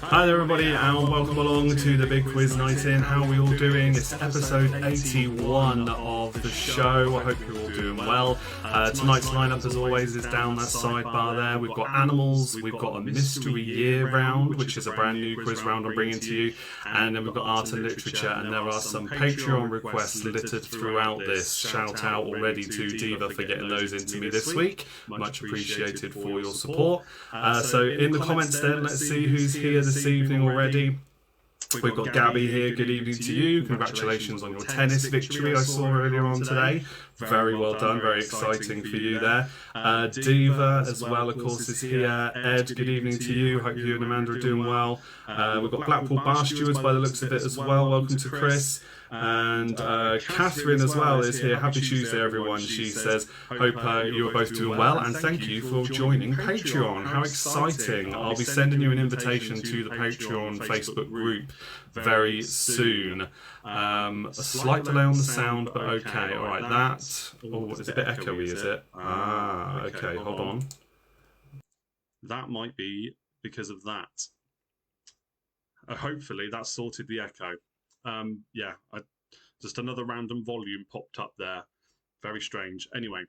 Hi there everybody and welcome along to the Big Quiz Night In. How are we all doing? It's episode 81 of the show. I hope you're all doing well. Tonight's lineup as always is down that sidebar there. We've got animals, we've got a mystery year round, which is a brand new quiz round I'm bringing to you, and then we've got art and literature, and there are some Patreon requests littered throughout this. Shout out already to Diva for getting those into me this week. Much appreciated for your support. So in the comments then, let's see who's here this evening already. We've got Gabby here. Good evening to you. Congratulations on your tennis victory I saw earlier on today. Very well done. Very exciting for you there. Diva as well, of course, is here. Ed, good evening to you. Hope you and Amanda are doing well. We've got Blackpool Bar Stewards by the looks of it as well. Welcome to Chris. And Catherine as well is here. Happy Tuesday, everyone. She says, hope you are both doing well, and thank you for joining Patreon. How exciting. I'll be sending you an invitation to the Patreon Facebook group very soon. A slight delay on the sound, but okay. All right, that... Oh, it's a bit echoey, is it? Ah, okay, hold on. That might be because of that. Hopefully that's sorted the echo. Just another random volume popped up there. Very strange. Anyway,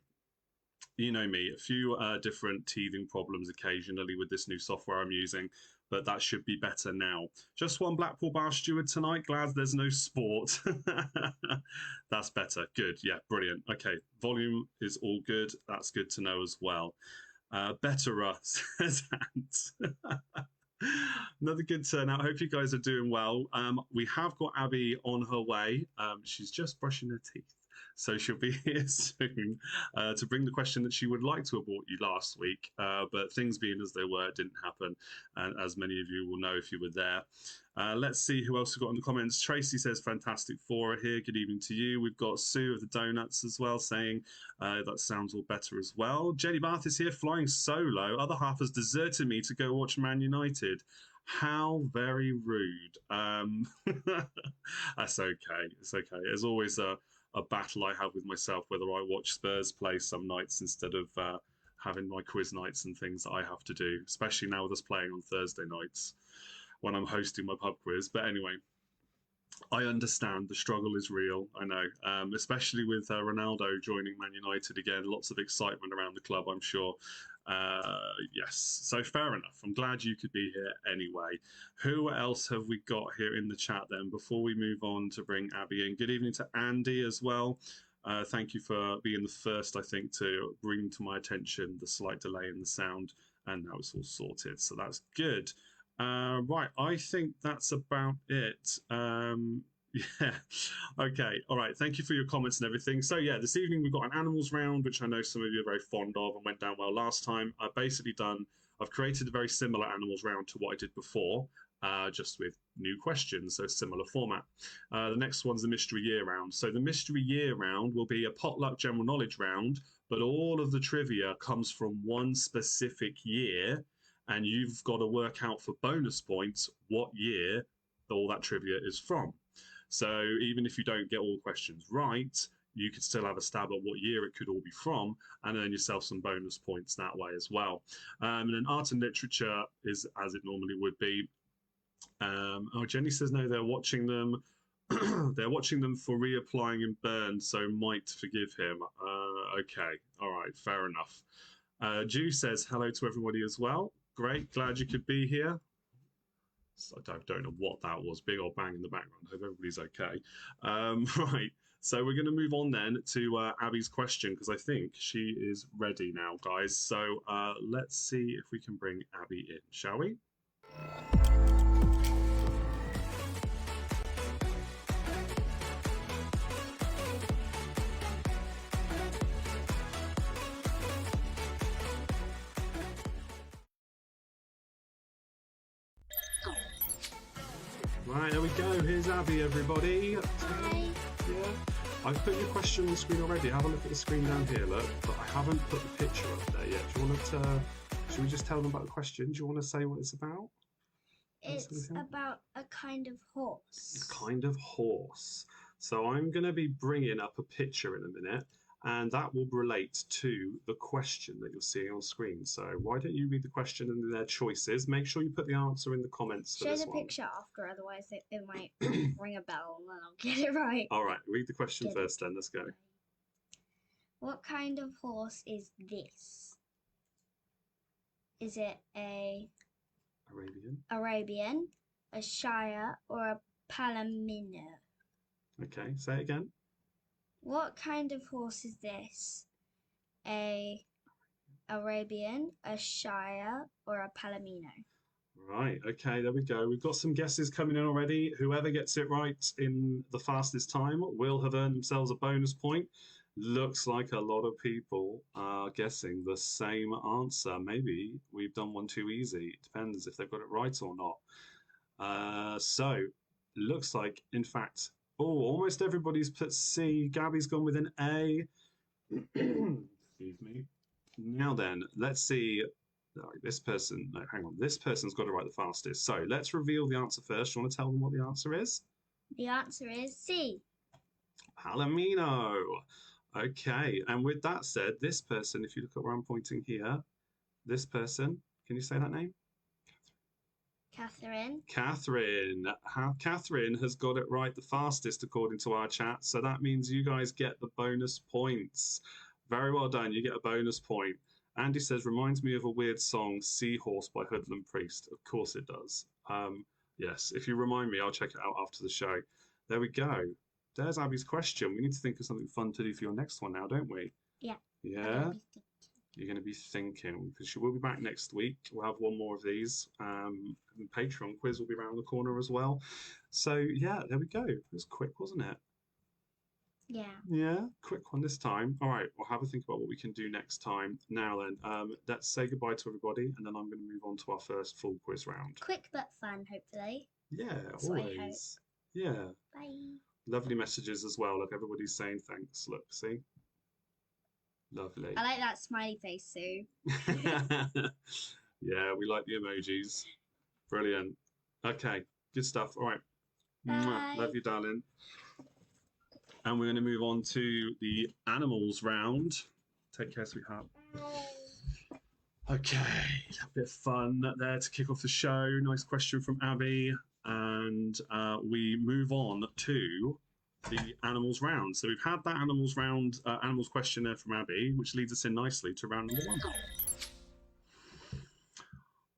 you know me, a few different teething problems occasionally with this new software I'm using, but that should be better now. Just one Blackpool Bar Steward tonight. Glad there's no sport. That's better. Good. Yeah, brilliant. Okay, volume is all good. That's good to know as well. Betterer, says Ant. Another good turnout. Hope you guys are doing well. We have got Abby on her way. She's just brushing her teeth, so she'll be here soon to bring the question that she would like to abort you last week, but things being as they were, it didn't happen, and as many of you will know if you were there. Let's see who else we've got in the comments. Tracy says, fantastic Fora here. Good evening to you. We've got Sue of the Donuts as well saying that sounds all better as well. Jenny Bath is here flying solo. Other half has deserted me to go watch Man United. How very rude. That's okay. It's okay. There's always a battle I have with myself whether I watch Spurs play some nights instead of having my quiz nights and things that I have to do, especially now with us playing on Thursday nights when I'm hosting my pub quiz. But anyway, I understand the struggle is real. I know, especially with Ronaldo joining Man United again. Lots of excitement around the club, I'm sure. Yes, so fair enough. I'm glad you could be here anyway. Who else have we got here in the chat then before we move on to bring Abby in? Good evening to Andy as well. Thank you for being the first, I think, to bring to my attention the slight delay in the sound, and now it's all sorted, so that's good. Right, I think that's about it. Yeah, okay, all right, thank you for your comments and everything. So yeah, this evening we've got an animals round, which I know some of you are very fond of and went down well last time. I've created a very similar animals round to what I did before, just with new questions, so similar format. The next one's the mystery year round. So the mystery year round will be a potluck general knowledge round, but all of the trivia comes from one specific year, and you've got to work out for bonus points what year all that trivia is from. So even if you don't get all the questions right, you could still have a stab at what year it could all be from and earn yourself some bonus points that way as well. And then art and literature is as it normally would be. Jenny says no, they're watching them. They're watching them for reapplying in Bern, so might forgive him. Okay, all right, fair enough. Ju says hello to everybody as well. Great, glad you could be here. So I don't know what that was. Big old bang in the background. Hope everybody's okay. Right, so we're going to move on then to Abby's question, because I think she is ready now, guys. So let's see if we can bring Abby in, shall we? Right, there we go. Here's Abby, everybody. Hi. Yeah. I've put your question on the screen already. Have a look at the screen down here, look. But I haven't put the picture up there yet. Do you want to... Should we just tell them about the question? Do you want to say what it's about? It's about a kind of horse. A kind of horse. So I'm going to be bringing up a picture in a minute, and that will relate to the question that you're seeing on screen. So why don't you read the question and their choices? Make sure you put the answer in the comments for Show this the one. picture after, otherwise it might ring a bell and then I'll get it right. All right, read the question first then. Let's go. What kind of horse is this? Is it a Arabian, a Shire, or a Palomino? Okay, say it again. What kind of horse is this? A Arabian, a Shire, or a Palomino? Right, okay, there we go. We've got some guesses coming in already. Whoever gets it right in the fastest time will have earned themselves a bonus point. Looks like a lot of people are guessing the same answer. Maybe we've done one too easy. It depends if they've got it right or not. So, looks like, in fact, almost everybody's put C. Gabby's gone with an A. Excuse me. Now then, let's see. This person, no, hang on. This person's got it right the fastest. So let's reveal the answer first. You want to tell them what the answer is? The answer is C. Palomino. Okay. And with that said, this person, if you look at where I'm pointing here, this person, can you say that name? Catherine. Catherine has got it right the fastest according to our chat. So that means you guys get the bonus points. Very well done. You get a bonus point. Andy says, reminds me of a weird song, Seahorse by Hoodlum Priest. Of course it does. Yes, if you remind me, I'll check it out after the show. There we go. There's Abby's question. We need to think of something fun to do for your next one now, don't we? Yeah. Yeah? You're going to be thinking, because she will be back next week. We'll have one more of these. And Patreon quiz will be around the corner as well. So, yeah, there we go. It was quick, wasn't it? Yeah. Yeah, quick one this time. All right, we'll have a think about what we can do next time. Now then, let's say goodbye to everybody, and then I'm going to move on to our first full quiz round. Quick but fun, hopefully. Yeah, That's always. Yeah. Bye. Lovely messages as well. Look, everybody's saying thanks. Look, see? Lovely. I like that smiley face, Sue. Yeah, we like the emojis. Brilliant. Okay, good stuff. All right. Bye. Love you, darling. And we're going to move on to the animals round. Take care, sweetheart. Okay, a bit of fun there to kick off the show. Nice question from Abby. And we move on to the animals round. So we've had that animals round, animals questionnaire from Abby, which leads us in nicely to round number 1.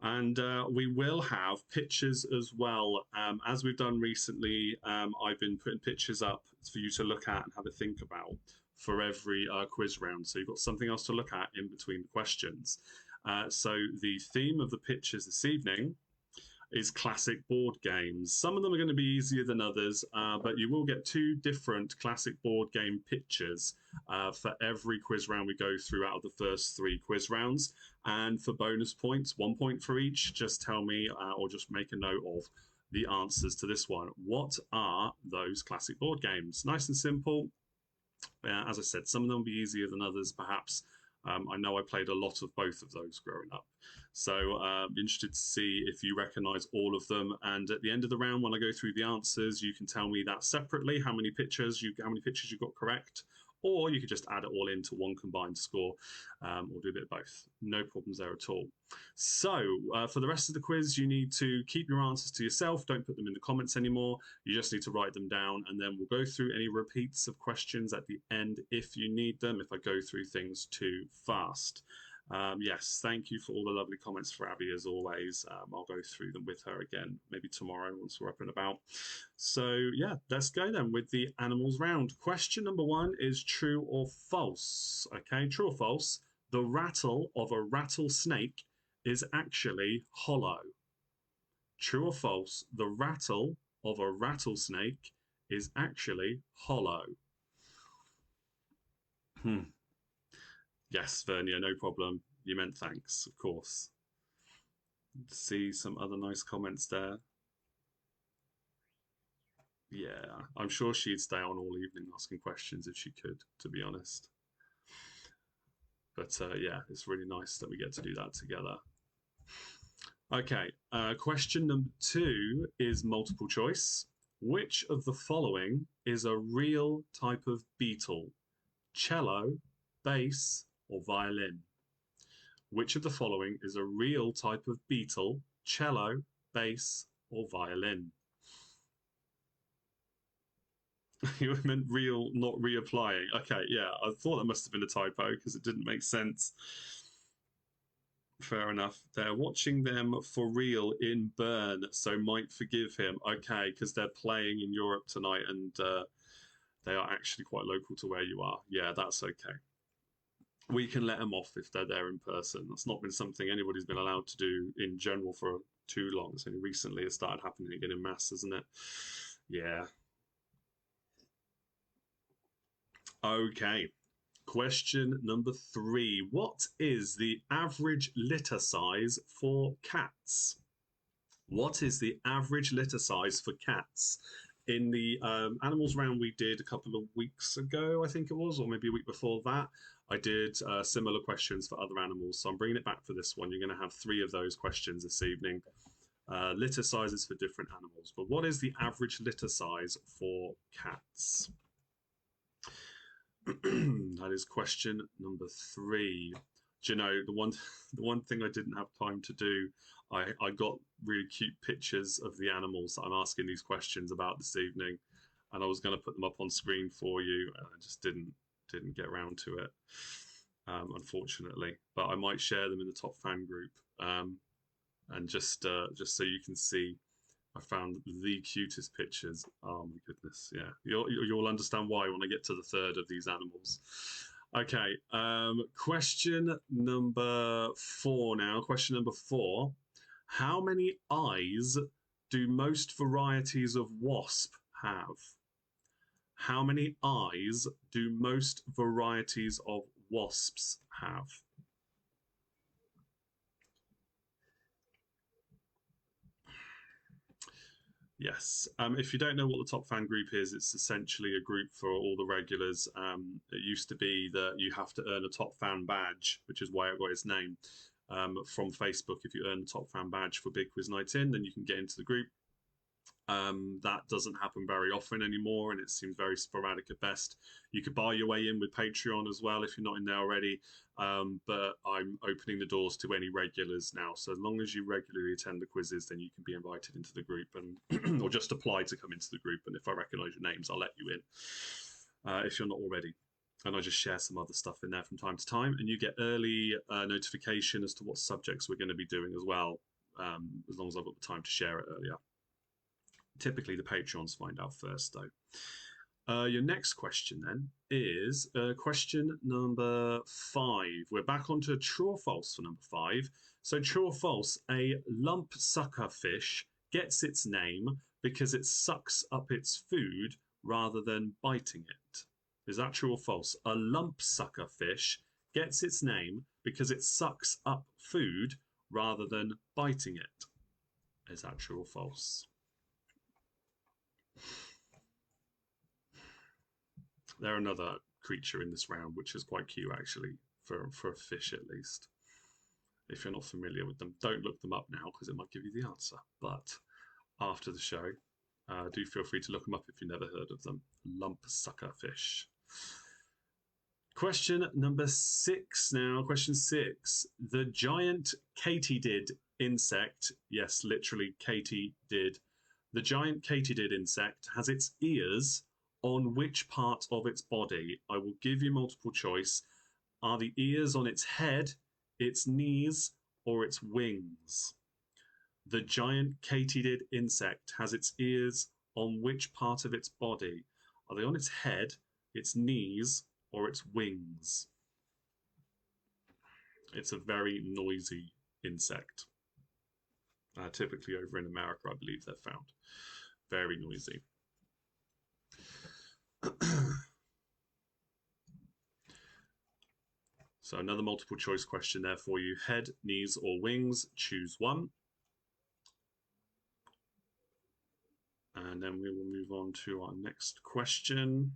And we will have pictures as well. As we've done recently, I've been putting pictures up for you to look at and have a think about for every quiz round. So you've got something else to look at in between the questions. So the theme of the pictures this evening is classic board games. Some of them are going to be easier than others, but you will get 2 different classic board game pictures for every quiz round we go through out of the first 3 quiz rounds. And for bonus points, 1 point for each, just tell me or just make a note of the answers to this one. What are those classic board games? Nice and simple. As I said, some of them will be easier than others, perhaps. I know I played a lot of both of those growing up. So I'm interested to see if you recognise all of them. And at the end of the round, when I go through the answers, you can tell me that separately, how many pictures you got correct, or you could just add it all into one combined score, or do a bit of both. No problems there at all. So for the rest of the quiz, you need to keep your answers to yourself. Don't put them in the comments anymore. You just need to write them down, and then we'll go through any repeats of questions at the end if you need them, if I go through things too fast. Yes, thank you for all the lovely comments for Abby, as always. I'll go through them with her again, maybe tomorrow once we're up and about. So, yeah, let's go then with the animals round. Question number 1 is true or false. Okay, true or false? The rattle of a rattlesnake is actually hollow. True or false? The rattle of a rattlesnake is actually hollow. Yes, Vernia, no problem. You meant thanks, of course. See some other nice comments there. Yeah, I'm sure she'd stay on all evening asking questions if she could, to be honest. But yeah, it's really nice that we get to do that together. Okay, question number 2 is multiple choice. Which of the following is a real type of beetle? cello, bass, or violin? Which of the following is a real type of beetle, cello, bass, or violin? You meant real, not reapplying. Okay, yeah, I thought that must have been a typo because it didn't make sense. Fair enough. They're watching them for real in Bern, so might forgive him. Okay, because they're playing in Europe tonight and they are actually quite local to where you are. Yeah, that's okay. We can let them off if they're there in person. That's not been something anybody's been allowed to do in general for too long. It's only recently it started happening again in mass, isn't it? Yeah. Okay. Question number 3. What is the average litter size for cats? What is the average litter size for cats? In the animals round we did a couple of weeks ago, I think it was, or maybe a week before that, I did similar questions for other animals. So I'm bringing it back for this one. You're going to have 3 of those questions this evening. Litter sizes for different animals. But what is the average litter size for cats? That is question number 3. Do you know the one thing I didn't have time to do? I got really cute pictures of the animals that I'm asking these questions about this evening, and I was going to put them up on screen for you, and I just didn't get around to it, unfortunately. But I might share them in the top fan group, and just so you can see. I found the cutest pictures. Oh my goodness, yeah. You'll understand why when I get to the third of these animals. Okay, question number 4 now. Question number 4. How many eyes do most varieties of wasp have? How many eyes do most varieties of wasps have? Yes. If you don't know what the Top Fan Group is, it's essentially a group for all the regulars. It used to be that you have to earn a Top Fan badge, which is why it got its name, from Facebook. If you earn the Top Fan badge for Big Quiz Night In, then you can get into the group. That doesn't happen very often anymore, and it seems very sporadic at best. You could buy your way in with Patreon as well if you're not in there already, but I'm opening the doors to any regulars now. So as long as you regularly attend the quizzes, then you can be invited into the group, and or just apply to come into the group. And if I recognise your names, I'll let you in if you're not already. And I just share some other stuff in there from time to time, and you get early notification as to what subjects we're going to be doing as well, as long as I've got the time to share it earlier. Typically, the Patrons find out first, though. Your next question, then, is question number 5. We're back onto true or false for number 5. So, true or false, a lump sucker fish gets its name because it sucks up its food rather than biting it. Is that true or false? A lump sucker fish gets its name because it sucks up food rather than biting it. Is that true or false? They're another creature in this round, which is quite cute, actually, for a fish at least. If you're not familiar with them, don't look them up now because it might give you the answer. But after the show, do feel free to look them up if you've never heard of them. Lump sucker fish. Question number 6 now. Question 6. The giant katydid insect, yes, literally katydid. The giant katydid insect has its ears on which part of its body? I will give you multiple choice. Are the ears on its head, its knees, or its wings? The giant katydid insect has its ears on which part of its body? Are they on its head, its knees, or its wings? It's a very noisy insect. Typically over in America, I believe they're found. Very noisy. So another multiple choice question there for you. Head, knees, or wings? Choose one. And then we will move on to our next question.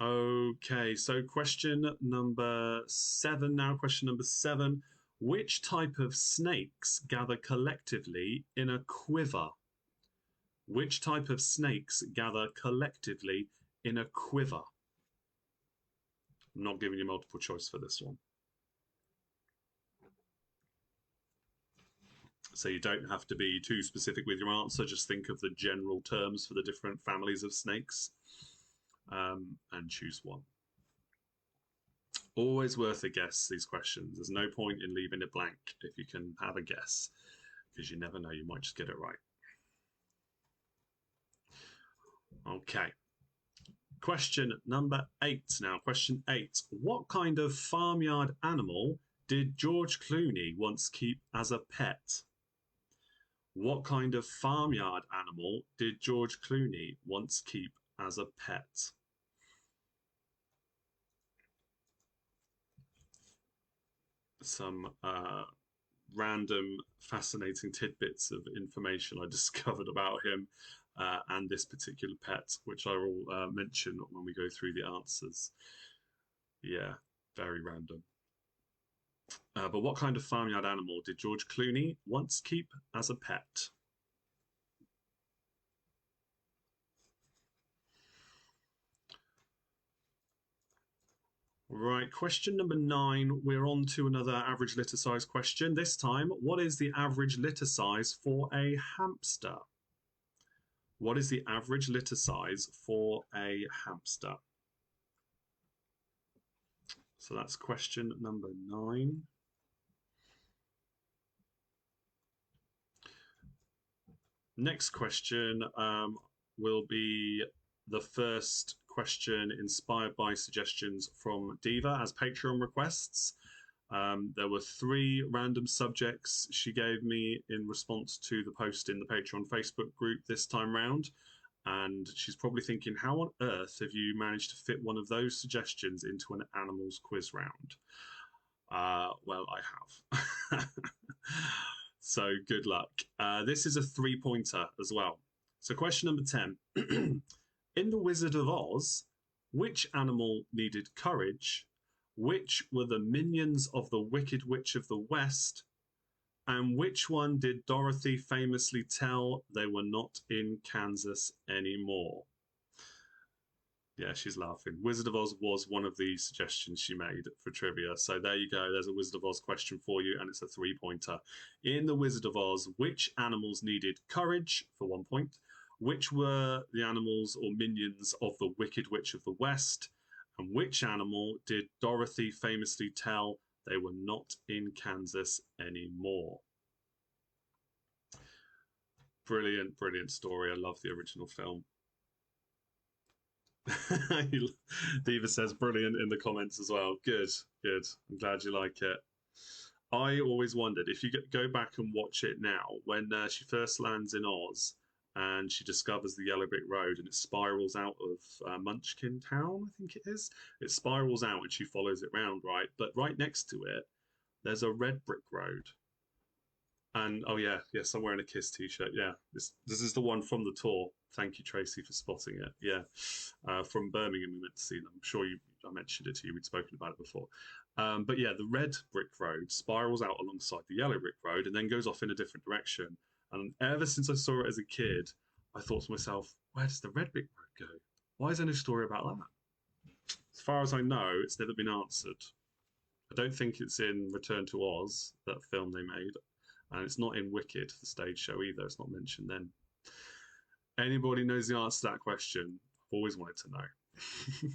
Okay, so question number 7 now. Question number 7. Which type of snakes gather collectively in a quiver? Which type of snakes gather collectively in a quiver? I'm not giving you multiple choice for this one. So you don't have to be too specific with your answer. Just think of the general terms for the different families of snakes and choose one. Always worth a guess, these questions. There's no point in leaving it blank if you can have a guess, because you never know, you might just get it right. Okay. Question number 8 now. Question 8. What kind of farmyard animal did George Clooney once keep as a pet? What kind of farmyard animal did George Clooney once keep as a pet? Some random fascinating tidbits of information I discovered about him and this particular pet, which I will mention when we go through the answers. Yeah, very random. But what kind of farmyard animal did George Clooney once keep as a pet? Right, question number 9. We're on to another average litter size question. This time, what is the average litter size for a hamster? What is the average litter size for a hamster? So that's question number 9. Next question will be the first question inspired by suggestions from Diva as Patreon requests. There were 3 random subjects she gave me in response to the post in the Patreon Facebook group this time round. And she's probably thinking, how on earth have you managed to fit one of those suggestions into an animals quiz round? Well, I have. So good luck. This is a 3-pointer as well. So question number 10. In The Wizard of Oz, which animal needed courage? Which were the minions of the Wicked Witch of the West? And which one did Dorothy famously tell they were not in Kansas anymore? Yeah, she's laughing. Wizard of Oz was one of the suggestions she made for trivia. So there you go. There's a Wizard of Oz question for you, and it's a 3-pointer. In The Wizard of Oz, which animals needed courage for 1 point? Which were the animals or minions of the Wicked Witch of the West? And which animal did Dorothy famously tell they were not in Kansas anymore? Brilliant, brilliant story. I love the original film. Diva says brilliant in the comments as well. Good, good. I'm glad you like it. I always wondered if you go back and watch it now, when she first lands in Oz and she discovers the Yellow Brick Road and it spirals out of Munchkin Town, I think it is. It spirals out and she follows it round, right? But right next to it, there's a red brick road. And oh yeah, yes, I'm wearing a Kiss t-shirt. Yeah, this is the one from the tour. Thank you, Tracy, for spotting it. Yeah, from Birmingham, we went to see them. I'm sure I mentioned it to you. We'd spoken about it before. But yeah, the red brick road spirals out alongside the yellow brick road and then goes off in a different direction. And ever since I saw it as a kid, I thought to myself, where does the red brick road go? Why is there no story about that? As far as I know, it's never been answered. I don't think it's in Return to Oz, that film they made. And it's not in Wicked, the stage show either. It's not mentioned then. Anybody knows the answer to that question? I've always wanted to know.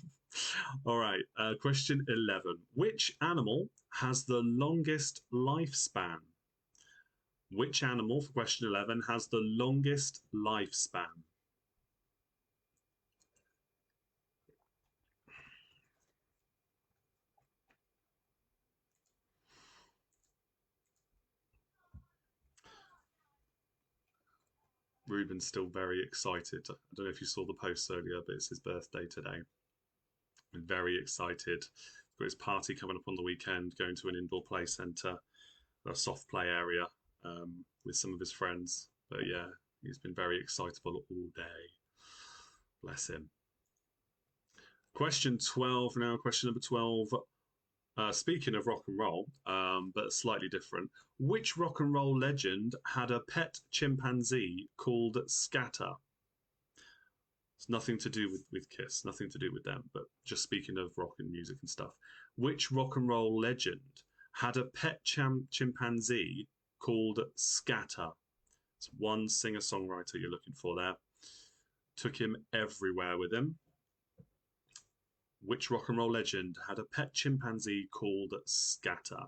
All right, question 11. Which animal has the longest lifespan? Which animal, for question 11, has the longest lifespan? Ruben's still very excited. I don't know if you saw the post earlier, but it's his birthday today. I'm very excited. Got his party coming up on the weekend, going to an indoor play centre, a soft play area with some of his friends. But yeah, he's been very excitable all day. Bless him. Question 12 now. Question number 12. Speaking of rock and roll, but slightly different, which rock and roll legend had a pet chimpanzee called Scatter? It's nothing to do with Kiss, nothing to do with them, but just speaking of rock and music and stuff. Which rock and roll legend had a pet chimpanzee called Scatter? It's one singer-songwriter you're looking for there. Took him everywhere with him. Which rock and roll legend had a pet chimpanzee called Scatter?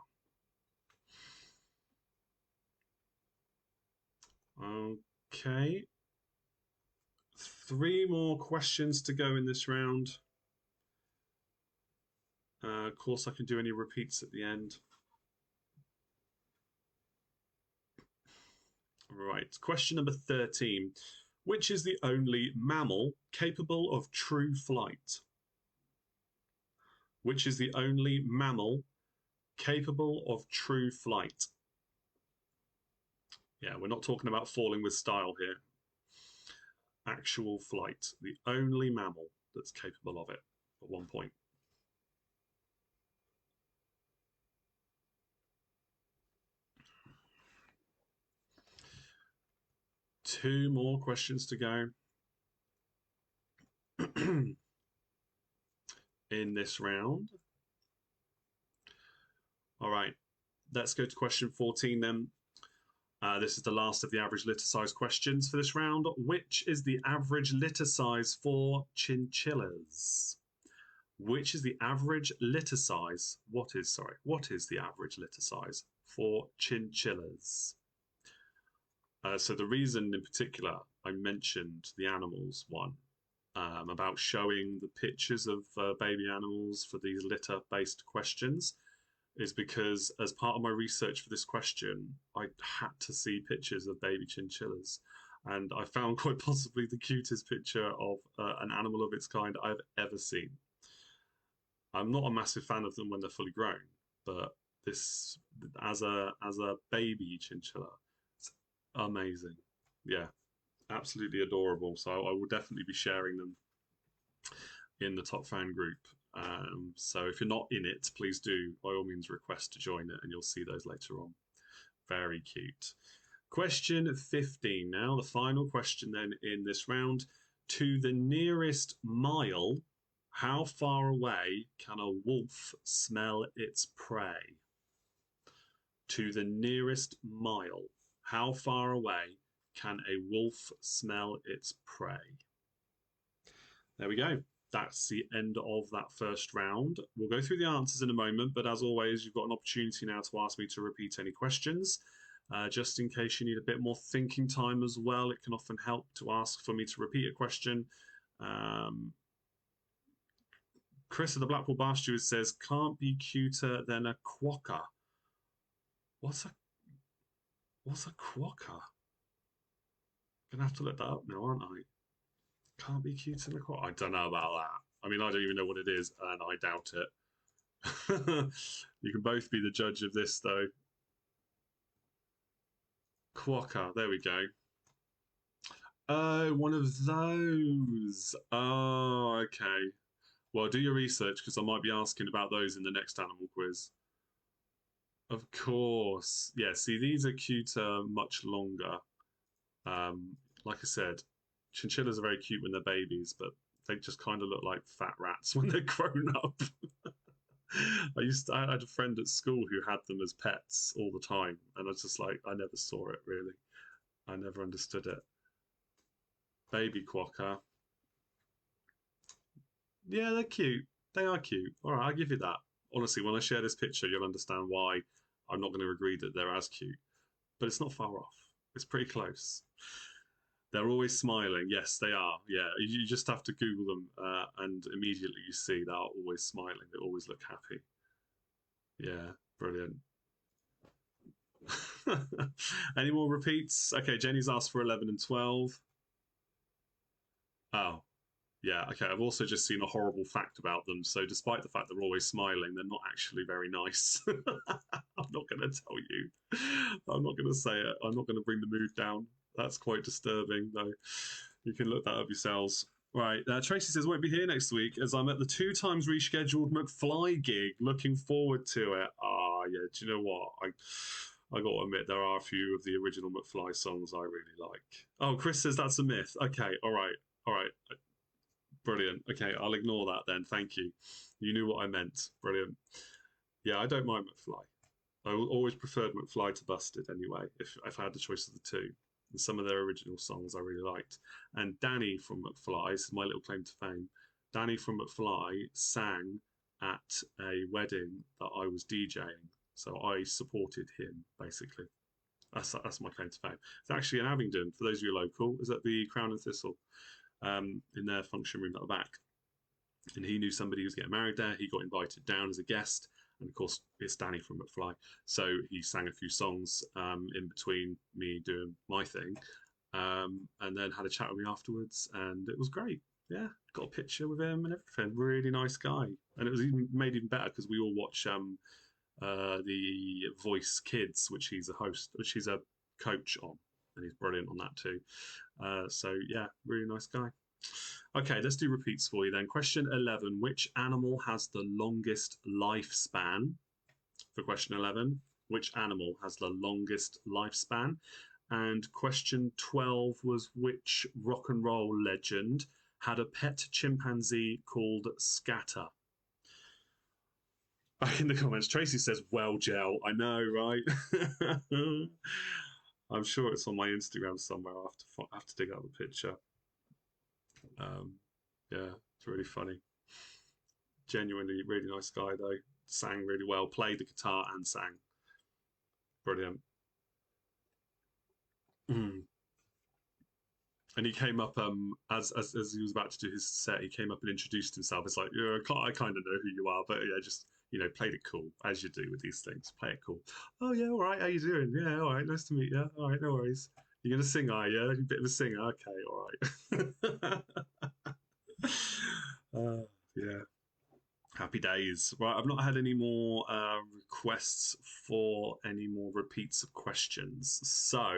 Okay. 3 more questions to go in this round. Of course, I can do any repeats at the end. Right, question number 13. Which is the only mammal capable of true flight? Which is the only mammal capable of true flight? Yeah, we're not talking about falling with style here. Actual flight. The only mammal that's capable of it at one point. Two more questions to go in this round. All right, let's go to question 14 then. This is the last of the average litter size questions for this round. Which is the average litter size for chinchillas? Which is the average litter size? What is the average litter size for chinchillas? So the reason in particular I mentioned the animals one, about showing the pictures of baby animals for these litter-based questions, is because as part of my research for this question, I had to see pictures of baby chinchillas. And I found quite possibly the cutest picture of an animal of its kind I've ever seen. I'm not a massive fan of them when they're fully grown, but this, as a baby chinchilla, it's amazing. Yeah, absolutely adorable. So I will definitely be sharing them in the Top Fan group. So if you're not in it, please do, by all means, request to join it, and you'll see those later on. Very cute. Question 15 now, the final question then in this round. To the nearest mile, how far away can a wolf smell its prey? To the nearest mile, how far away can a wolf smell its prey? There we go. That's the end of that first round. We'll go through the answers in a moment, but as always, you've got an opportunity now to ask me to repeat any questions. Just in case you need a bit more thinking time as well, it can often help to ask for me to repeat a question. Chris of the Blackpool Bar Steward says, can't be cuter than a quokka. What's a quokka? Gonna have to look that up now, aren't I? Can't be cuter than a quokka. I don't know about that. I mean, I don't even know what it is, and I doubt it. You can both be the judge of this, though. Quokka, there we go. Oh, one of those. Oh, okay. Well, do your research, because I might be asking about those in the next animal quiz. Of course. Yeah, see, these are cuter much longer. Like I said, chinchillas are very cute when they're babies, but they just kind of look like fat rats when they're grown up. I had a friend at school who had them as pets all the time, and I was just like, I never saw it really. I never understood it. Baby quokka. Yeah, they're cute. They are cute. All right, I'll give you that. Honestly, when I share this picture, you'll understand why I'm not going to agree that they're as cute. But it's not far off. It's pretty close. They're always smiling. Yes, they are. Yeah, you just have to Google them, and immediately you see they are always smiling. They always look happy. Yeah, brilliant. Any more repeats? Okay, Jenny's asked for 11 and 12. Oh, yeah, okay. I've also just seen a horrible fact about them. So despite the fact they're always smiling, they're not actually very nice. I'm not going to tell you. I'm not going to say it. I'm not going to bring the mood down. That's quite disturbing, though. You can look that up yourselves. Right, Tracy says, won't be here next week as I'm at the 2 times rescheduled McFly gig. Looking forward to it. Ah, yeah, do you know what? I got to admit, there are a few of the original McFly songs I really like. Oh, Chris says that's a myth. Okay, all right. Brilliant. Okay, I'll ignore that then. Thank you. You knew what I meant. Brilliant. Yeah, I don't mind McFly. Always preferred McFly to Busted anyway, if I had the choice of the two. And some of their original songs I really liked. And Danny from McFly, this is my little claim to fame. Danny from McFly sang at a wedding that I was DJing. So I supported him, basically. That's my claim to fame. It's actually in Abingdon, for those of you local, is at the Crown and Thistle, in their function room at the back. And he knew somebody who was getting married there. He got invited down as a guest. And of course, it's Danny from McFly. So he sang a few songs in between me doing my thing, and then had a chat with me afterwards. And it was great. Yeah, got a picture with him and everything. Really nice guy. And it was made even better because we all watch the Voice Kids, which he's a host, which he's a coach on. And he's brilliant on that too. So yeah, really nice guy. Okay, let's do repeats for you then. Question 11, which animal has the longest lifespan? For question 11, which animal has the longest lifespan? And question 12 was which rock and roll legend had a pet chimpanzee called Scatter? Back in the comments, Tracy says, well, Gel. I know, right? I'm sure it's on my Instagram somewhere. I'll have to dig out the picture. Yeah, it's really funny. Genuinely really nice guy though. Sang really well, played the guitar and sang. Brilliant. Mm. And he came up as he was about to do his set, he came up and introduced himself. It's like, yeah, I kind of know who you are, but yeah, just played it cool as you do with these things. Play it cool. Oh yeah, all right. How you doing? Yeah, all right. Nice to meet you. All right, no worries. You're gonna sing, are you? You're a bit of a singer. Okay, all right. Yeah, happy days. Right, I've not had any more requests for any more repeats of questions, so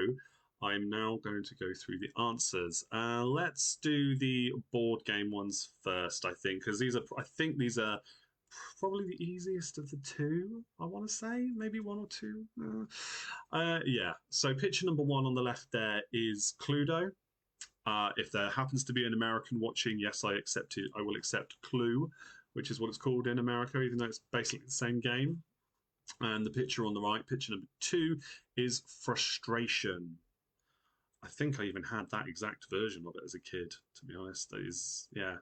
I'm now going to go through the answers. Let's do the board game ones first, I think, because these are probably the easiest of the two. I want to say maybe one or two. Yeah. So picture number one on the left there is Cluedo. If there happens to be an American watching, yes, I accept it. I will accept Clue, which is what it's called in America, even though it's basically the same game. And the picture on the right, picture number two, is Frustration. I think I even had that exact version of it as a kid, to be honest. Yeah.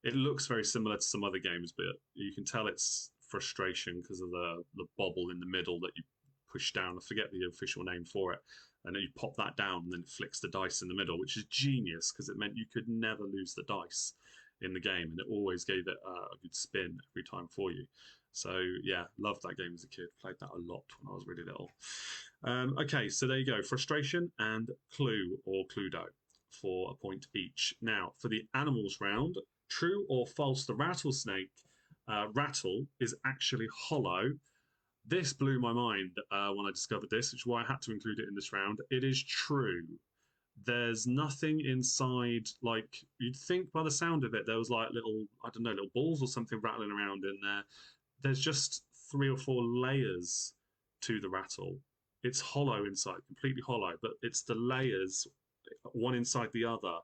It looks very similar to some other games, but you can tell it's Frustration because of the bobble in the middle that you push down. I forget the official name for it. And then you pop that down and then it flicks the dice in the middle, which is genius because it meant you could never lose the dice in the game. And it always gave it a good spin every time for you. So yeah, loved that game as a kid. Played that a lot when I was really little. Okay, so there you go. Frustration and Clue or Cluedo for a point each. Now, for the animals round, true or false, the rattlesnake rattle is actually hollow. This blew my mind when I discovered this, which is why I had to include it in this round. It is true. There's nothing inside, like you'd think by the sound of it, there was like little, I don't know, little balls or something rattling around in there. There's just 3 or 4 layers to the rattle. It's hollow inside, completely hollow, but it's the layers, one inside the other.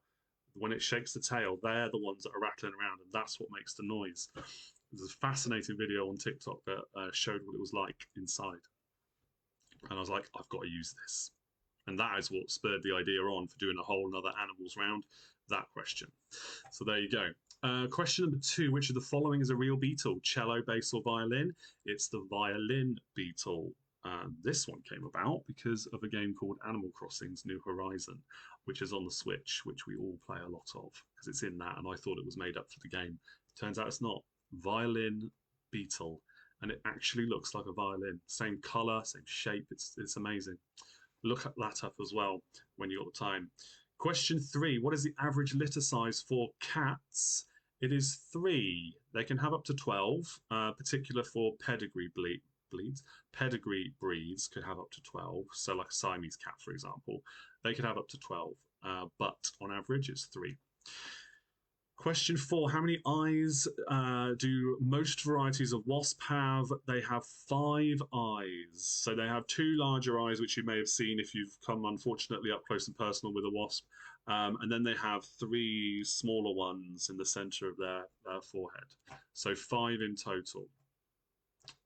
When it shakes the tail, they're the ones that are rattling around, and that's what makes the noise. There's a fascinating video on TikTok that showed what it was like inside. And I was like, I've got to use this. And that is what spurred the idea on for doing a whole another animals round, that question. So there you go. Question number 2, which of the following is a real beetle? Cello, bass, or violin? It's the violin beetle. This one came about because of a game called Animal Crossing's New Horizon, which is on the Switch, which we all play a lot of because it's in that, and I thought it was made up for the game. Turns out it's not. Violin beetle, and it actually looks like a violin. Same color, same shape. It's amazing. Look that up as well when you got the time. Question 3, what is the average litter size for cats? It is 3. They can have up to 12, particular for pedigree breeds. Pedigree breeds could have up to 12. So like a Siamese cat, for example, they could have up to 12, but on average it's 3. Question 4. How many eyes do most varieties of wasp have? They have 5 eyes. So they have 2 larger eyes, which you may have seen if you've come, unfortunately, up close and personal with a wasp. And then they have 3 smaller ones in the center of their forehead. So 5 in total.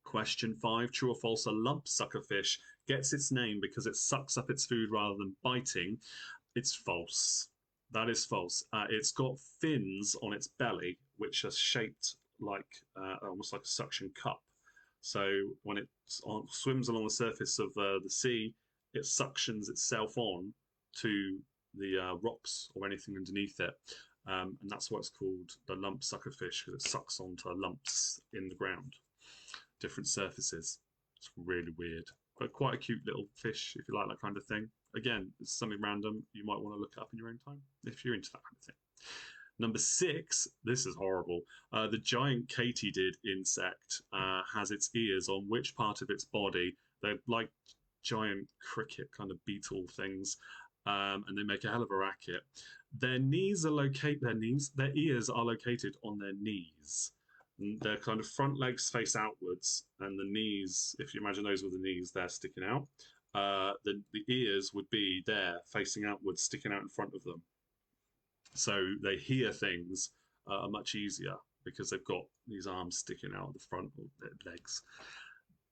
Question 5. True or false? A lump suckerfish gets its name because it sucks up its food rather than biting. It's false. That is false. It's got fins on its belly, which are shaped like almost like a suction cup. So when it swims along the surface of the sea, it suctions itself on to the rocks or anything underneath it. And that's why it's called the lump suckerfish, because it sucks onto lumps in the ground, different surfaces. It's really weird, but quite a cute little fish if you like that kind of thing. Again, it's something random. You might want to look up in your own time if you're into that kind of thing. Number 6, this is horrible. The giant katydid insect has its ears on which part of its body? They're like giant cricket kind of beetle things, and they make a hell of a racket. Their ears are located on their knees. Their kind of front legs face outwards, and the knees, if you imagine those were the knees, they're sticking out. The ears would be there, facing outwards, sticking out in front of them. So they hear things much easier because they've got these arms sticking out of the front of their legs.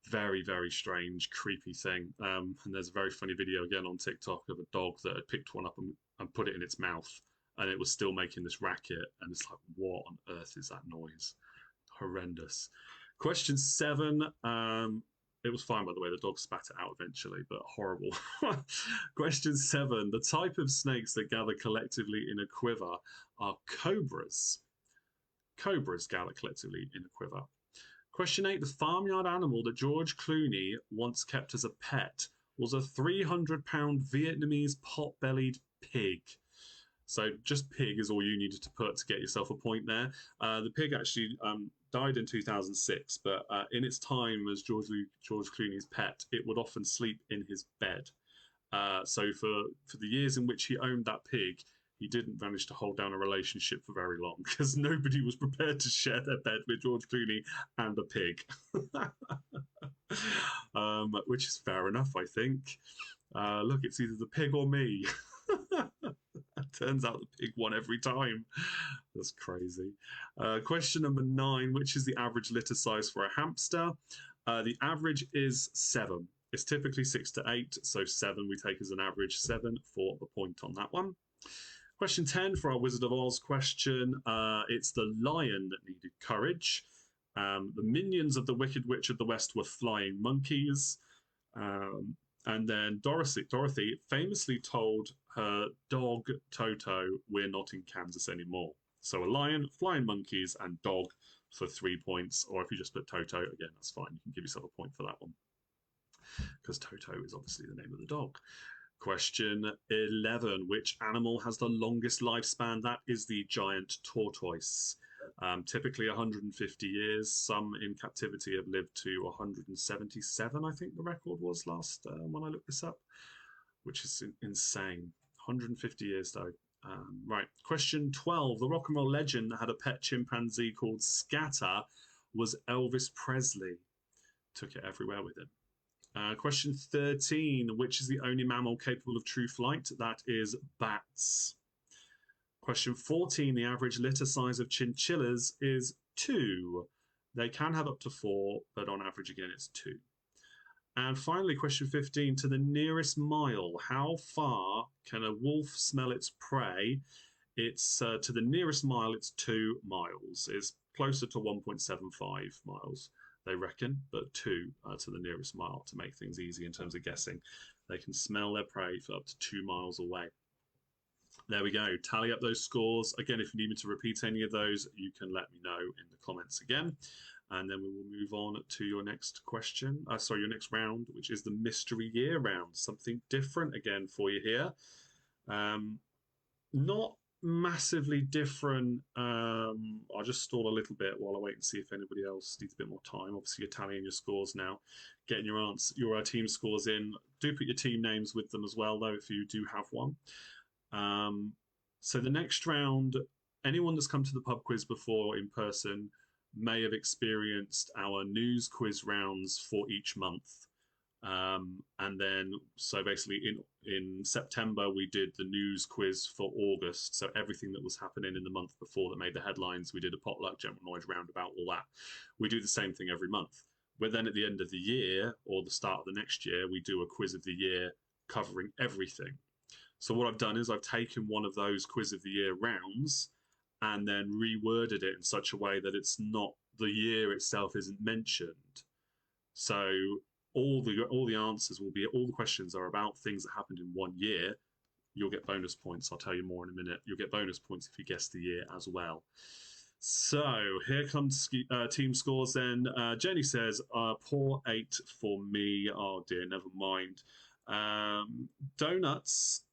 Very, very strange, creepy thing. And there's a very funny video again on TikTok of a dog that had picked one up and put it in its mouth, and it was still making this racket. And it's like, what on earth is that noise? Horrendous. Question 7. It was fine, by the way. The dog spat it out eventually, but horrible. Question 7. The type of snakes that gather collectively in a quiver are cobras. Cobras gather collectively in a quiver. Question 8. The farmyard animal that George Clooney once kept as a pet was a 300-pound Vietnamese pot-bellied pig. So just pig is all you needed to put to get yourself a point there. The pig actually died in 2006, but in its time as George Clooney's pet, it would often sleep in his bed. So for the years in which he owned that pig, he didn't manage to hold down a relationship for very long because nobody was prepared to share their bed with George Clooney and a pig. Which is fair enough, I think. Look, it's either the pig or me. Turns out the pig won every time. That's crazy. Question number 9. Which is the average litter size for a hamster? The average is 7. It's typically 6 to 8, so 7 we take as an average. 7 for the point on that one. Question 10 for our Wizard of Oz question. It's the lion that needed courage. The minions of the Wicked Witch of the West were flying monkeys. And then Dorothy famously told her dog Toto, "We're not in Kansas anymore." So a lion, flying monkeys, and dog for 3 points. Or if you just put Toto, again, that's fine. You can give yourself a point for that one, because Toto is obviously the name of the dog. Question 11. Which animal has the longest lifespan? That is the giant tortoise. Typically 150 years. Some in captivity have lived to 177, I think the record was last when I looked this up, which is insane. 150 years, though. Right. Question 12. The rock and roll legend that had a pet chimpanzee called Scatter was Elvis Presley. Took it everywhere with him. Question 13. Which is the only mammal capable of true flight? That is bats. Question 14. The average litter size of chinchillas is 2. They can have up to 4, but on average, again, it's 2. And finally, question 15. To the nearest mile, how far can a wolf smell its prey? It's to the nearest mile, it's 2 miles. It's closer to 1.75 miles, they reckon, but 2 to the nearest mile to make things easy in terms of guessing. They can smell their prey for up to 2 miles away. There we go. Tally up those scores. Again, if you need me to repeat any of those, you can let me know in the comments again. And then we will move on to your next question. Your next round, which is the mystery year round. Something different again for you here. Not massively different. I'll just stall a little bit while I wait and see if anybody else needs a bit more time. Obviously, you're tallying your scores now, getting your team scores in. Do put your team names with them as well, though, if you do have one. So the next round anyone that's come to the pub quiz before in person may have experienced our news quiz rounds for each month. And then, so basically, in September, we did the news quiz for August. So everything that was happening in the month before that made the headlines, we did a potluck, general knowledge roundabout, all that. We do the same thing every month. But then at the end of the year or the start of the next year, we do a quiz of the year covering everything. So what I've done is I've taken one of those quiz of the year rounds and then reworded it in such a way that it's not, the year itself isn't mentioned. So all the answers will be, all the questions are about things that happened in one year. You'll get bonus points. I'll tell you more in a minute. You'll get bonus points if you guess the year as well. So here comes team scores then. Jenny says, poor 8 for me. Oh dear, never mind. Donuts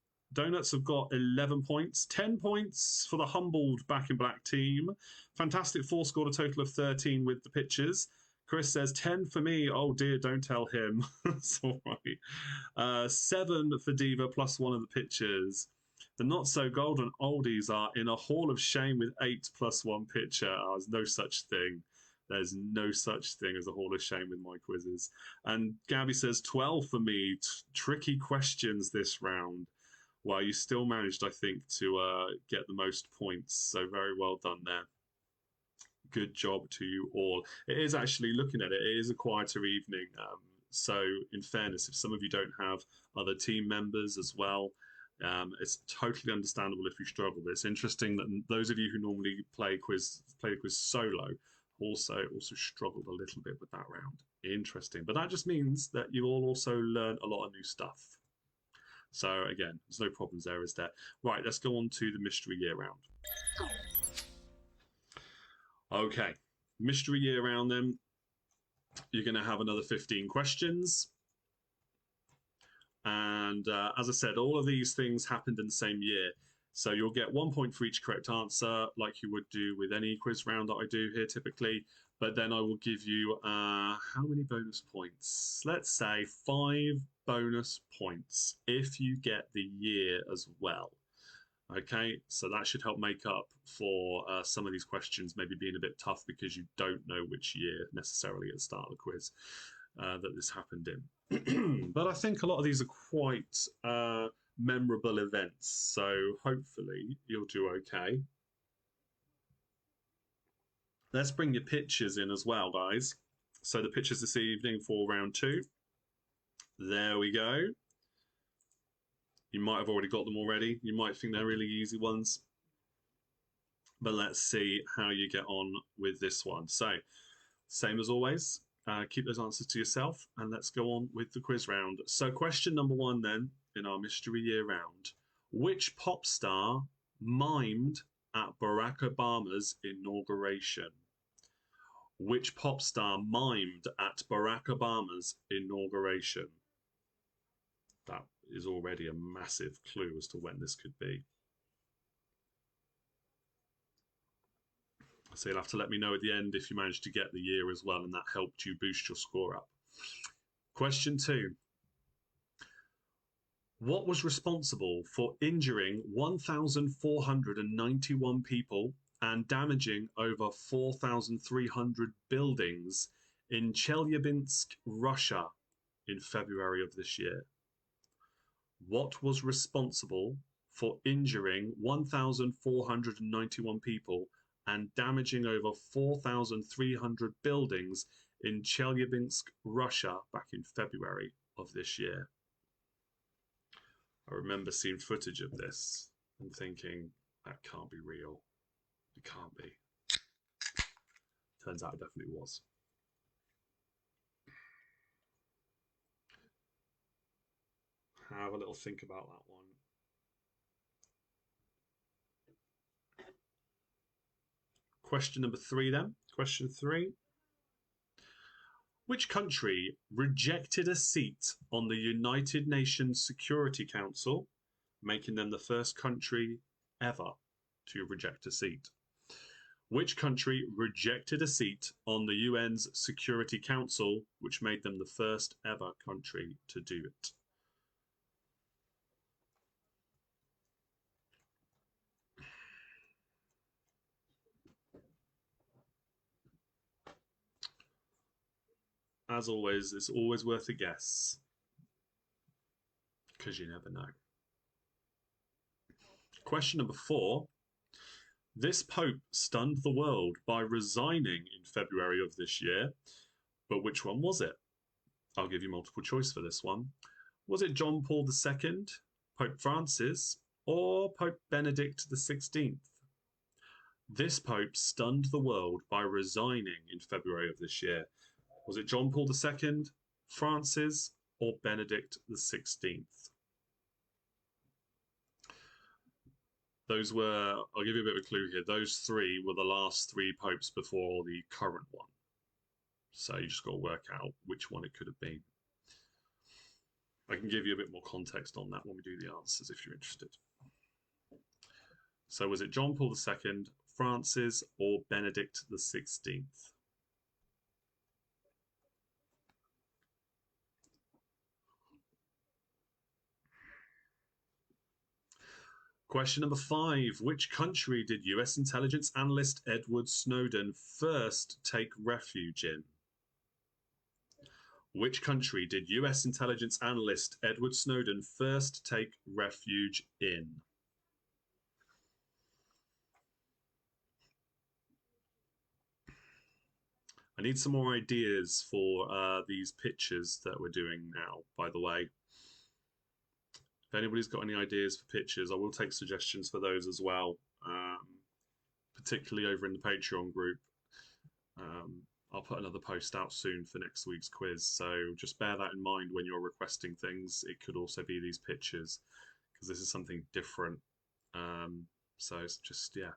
have got 11 points. 10 points for the humbled Back in Black team. Fantastic Four scored a total of 13 with the pitches. Chris says 10 for me. Oh dear, don't tell him. It's all right. 7 for Diva plus 1 of the pitches. The not so golden oldies are in a hall of shame with 8 plus 1 pitcher. Oh, there's no such thing. There's no such thing as a hall of shame with my quizzes. And Gabby says 12 for me. Tricky questions this round. Well, you still managed, I think, to get the most points. So very well done there. Good job to you all. It is actually, looking at it, it is a quieter evening. So in fairness, if some of you don't have other team members as well, it's totally understandable if you struggle. But it's interesting that those of you who normally play quiz solo also struggled a little bit with that round. Interesting. But that just means that you all also learn a lot of new stuff. So again, there's no problems there, is there? Right, let's go on to the mystery year round. Okay, mystery year round then. You're going to have another 15 questions. And as I said, all of these things happened in the same year. So you'll get 1 point for each correct answer, like you would do with any quiz round that I do here typically. But then I will give you, how many bonus points? Let's say 5 bonus points if you get the year as well. Okay, so that should help make up for some of these questions maybe being a bit tough because you don't know which year necessarily at the start of the quiz that this happened in. But I think a lot of these are quite memorable events, so hopefully you'll do okay. Let's bring your pictures in as well, guys. So the pictures this evening for round 2. There we go. You might have already got them already. You might think they're really easy ones. But let's see how you get on with this one. So, same as always, keep those answers to yourself. And let's go on with the quiz round. So question number 1 then, in our mystery year round. Which pop star mimed at Barack Obama's inauguration? Which pop star mimed at Barack Obama's inauguration? That is already a massive clue as to when this could be. So you'll have to let me know at the end if you managed to get the year as well and that helped you boost your score up. Question 2. What was responsible for injuring 1,491 people and damaging over 4,300 buildings in Chelyabinsk, Russia in February of this year? What was responsible for injuring 1,491 people and damaging over 4,300 buildings in Chelyabinsk, Russia back in February of this year? I remember seeing footage of this and thinking, that can't be real. It can't be. Turns out it definitely was. Have a little think about that one. Question number 3 then. Question 3. Which country rejected a seat on the United Nations Security Council, making them the first country ever to reject a seat? Which country rejected a seat on the UN's Security Council, which made them the first ever country to do it? as always, it's always worth a guess. Because you never know. Question number 4. This Pope stunned the world by resigning in February of this year, but which one was it? I'll give you multiple choice for this one. Was it John Paul II, Pope Francis, or Pope Benedict XVI? This Pope stunned the world by resigning in February of this year. Was it John Paul II, Francis, or Benedict XVI? Those were, I'll give you a bit of a clue here, those 3 were the last 3 popes before the current one. So you just got to work out which one it could have been. I can give you a bit more context on that when we do the answers if you're interested. So was it John Paul II, Francis, or Benedict XVI? Question number 5. Which country did US intelligence analyst Edward Snowden first take refuge in? Which country did US intelligence analyst Edward Snowden first take refuge in? I need some more ideas for these pictures that we're doing now, by the way. If anybody's got any ideas for pictures, I will take suggestions for those as well, particularly over in the Patreon group. I'll put another post out soon for next week's quiz, so just bear that in mind when you're requesting things. It could also be these pictures, because this is something different. So it's just, yeah,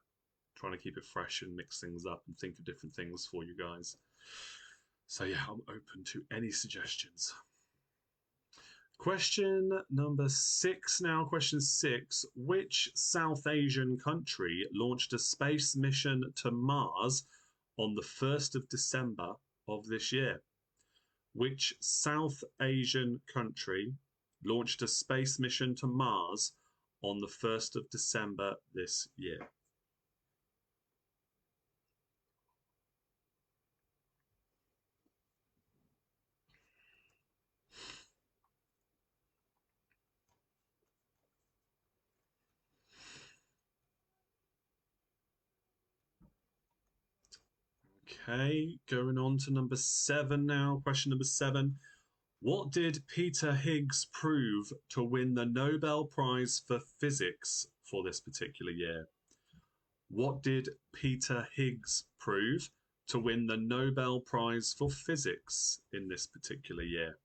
trying to keep it fresh and mix things up and think of different things for you guys. So yeah, I'm open to any suggestions. Question number 6 now. Question 6. Which South Asian country launched a space mission to Mars on the 1st of December of this year? Which South Asian country launched a space mission to Mars on the 1st of December this year? Okay, going on to number 7 now. Question number 7. What did Peter Higgs prove to win the Nobel Prize for Physics for this particular year? What did Peter Higgs prove to win the Nobel Prize for Physics in this particular year?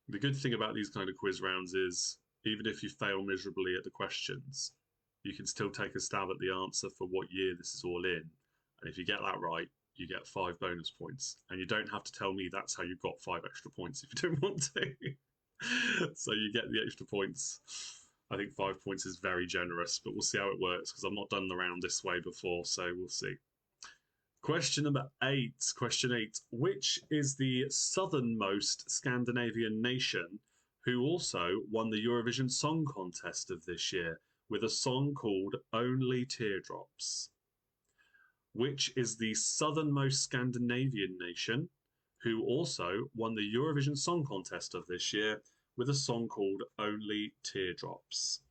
The good thing about these kind of quiz rounds is, even if you fail miserably at the questions, you can still take a stab at the answer for what year this is all in. And if you get that right, you get 5 bonus points. And you don't have to tell me that's how you got 5 extra points if you don't want to. So you get the extra points. I think 5 points is very generous, but we'll see how it works, because I've not done the round this way before, so we'll see. Question number 8. Question 8. Which is the southernmost Scandinavian nation who also won the Eurovision Song Contest of this year with a song called Only Teardrops? Which is the southernmost Scandinavian nation who also won the Eurovision Song Contest of this year with a song called Only Teardrops?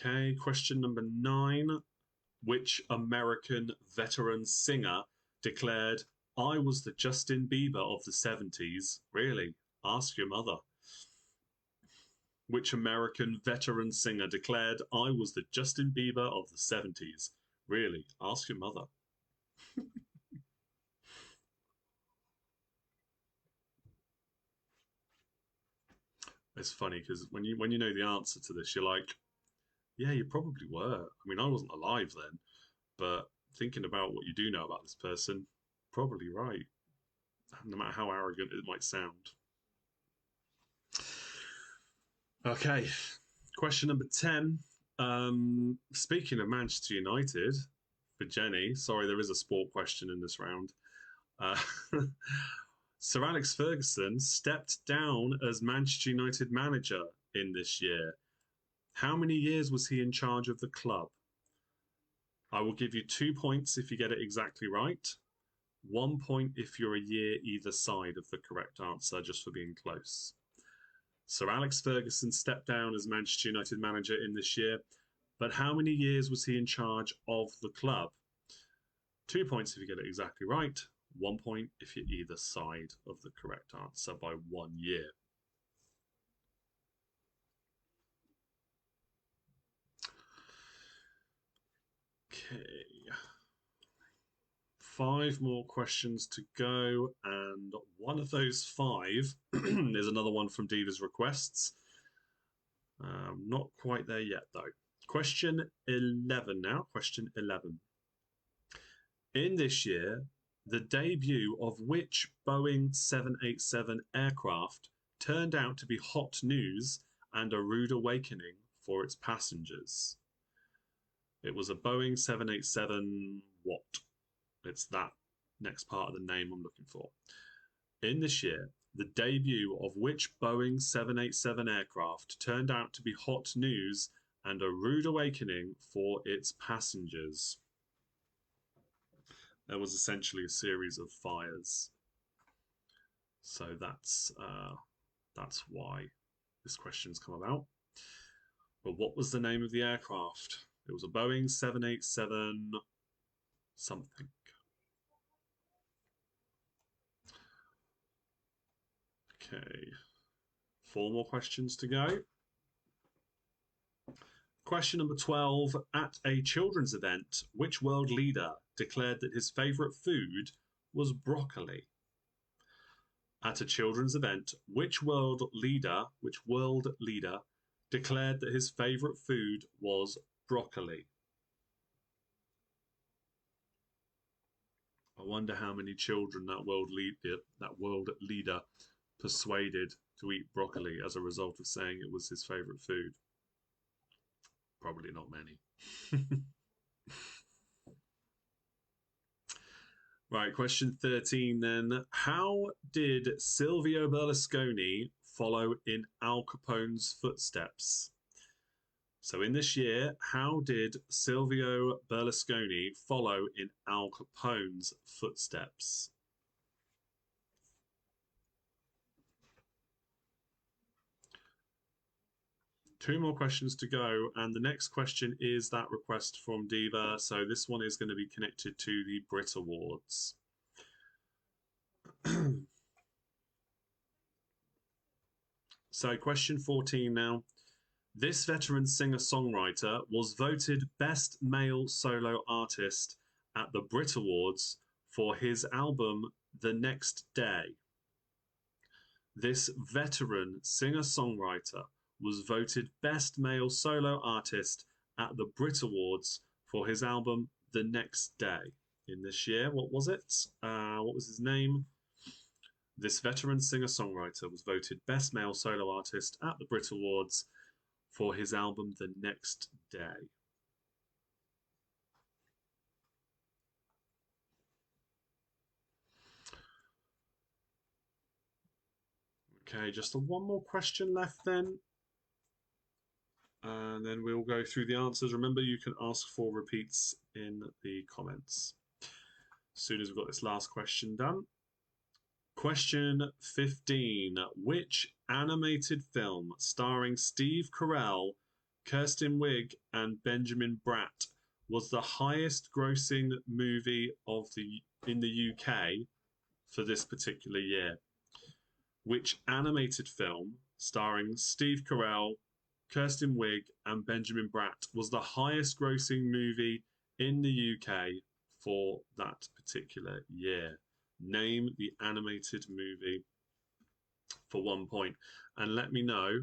Okay, question number 9. Which American veteran singer declared, "I was the Justin Bieber of the 70s"? Really? Ask your mother. Which American veteran singer declared, "I was the Justin Bieber of the 70s"? Really? Ask your mother. It's funny because when you know the answer to this, you're like, yeah, you probably were. I mean, I wasn't alive then, but thinking about what you do know about this person, probably right, no matter how arrogant it might sound. Okay, question number 10. Speaking of Manchester United, for Jenny, sorry, there is a sport question in this round. Uh, Sir Alex Ferguson stepped down as Manchester United manager in this year. How many years was he in charge of the club? I will give you 2 points if you get it exactly right. 1 point if you're a year either side of the correct answer, just for being close. Sir Alex Ferguson stepped down as Manchester United manager in this year, but how many years was he in charge of the club? 2 points if you get it exactly right. 1 point if you're either side of the correct answer by 1 year. Okay. 5 more questions to go, and one of those 5 is another one from Diva's requests. Not quite there yet, though. Question 11 now. Question 11. In this year, the debut of which Boeing 787 aircraft turned out to be hot news and a rude awakening for its passengers? It was a Boeing 787 what? It's that next part of the name I'm looking for. In this year, the debut of which Boeing 787 aircraft turned out to be hot news and a rude awakening for its passengers? There was essentially a series of fires. So that's why this question's come about. But what was the name of the aircraft? It was a Boeing 787 something. Okay, 4 more questions to go. Question number 12. At a children's event, which world leader declared that his favourite food was broccoli? At a children's event, which world leader declared that his favourite food was broccoli? I wonder how many children that world leader persuaded to eat broccoli as a result of saying it was his favourite food. Probably not many. Right, question 13 then. How did Silvio Berlusconi follow in Al Capone's footsteps? So in this year, how did Silvio Berlusconi follow in Al Capone's footsteps? Two more questions to go, and the next question is that request from Diva. So this one is going to be connected to the Brit Awards. So question 14 now. This veteran singer-songwriter was voted Best Male Solo Artist at the Brit Awards for his album The Next Day. This veteran singer-songwriter was voted Best Male Solo Artist at the Brit Awards for his album The Next Day. In this year, what was it? What was his name? This veteran singer-songwriter was voted Best Male Solo Artist at the Brit Awards for his album The Next Day. Okay, just one more question left then. And then we'll go through the answers. Remember, you can ask for repeats in the comments as soon as we've got this last question done. Question 15. Which animated film starring Steve Carell, Kirsten Wiig, and Benjamin Bratt was the highest grossing movie in the UK for this particular year? Which animated film starring Steve Carell, Kirsten Wiig, and Benjamin Bratt was the highest grossing movie in the UK for that particular year? Name the animated movie for 1 point. And let me know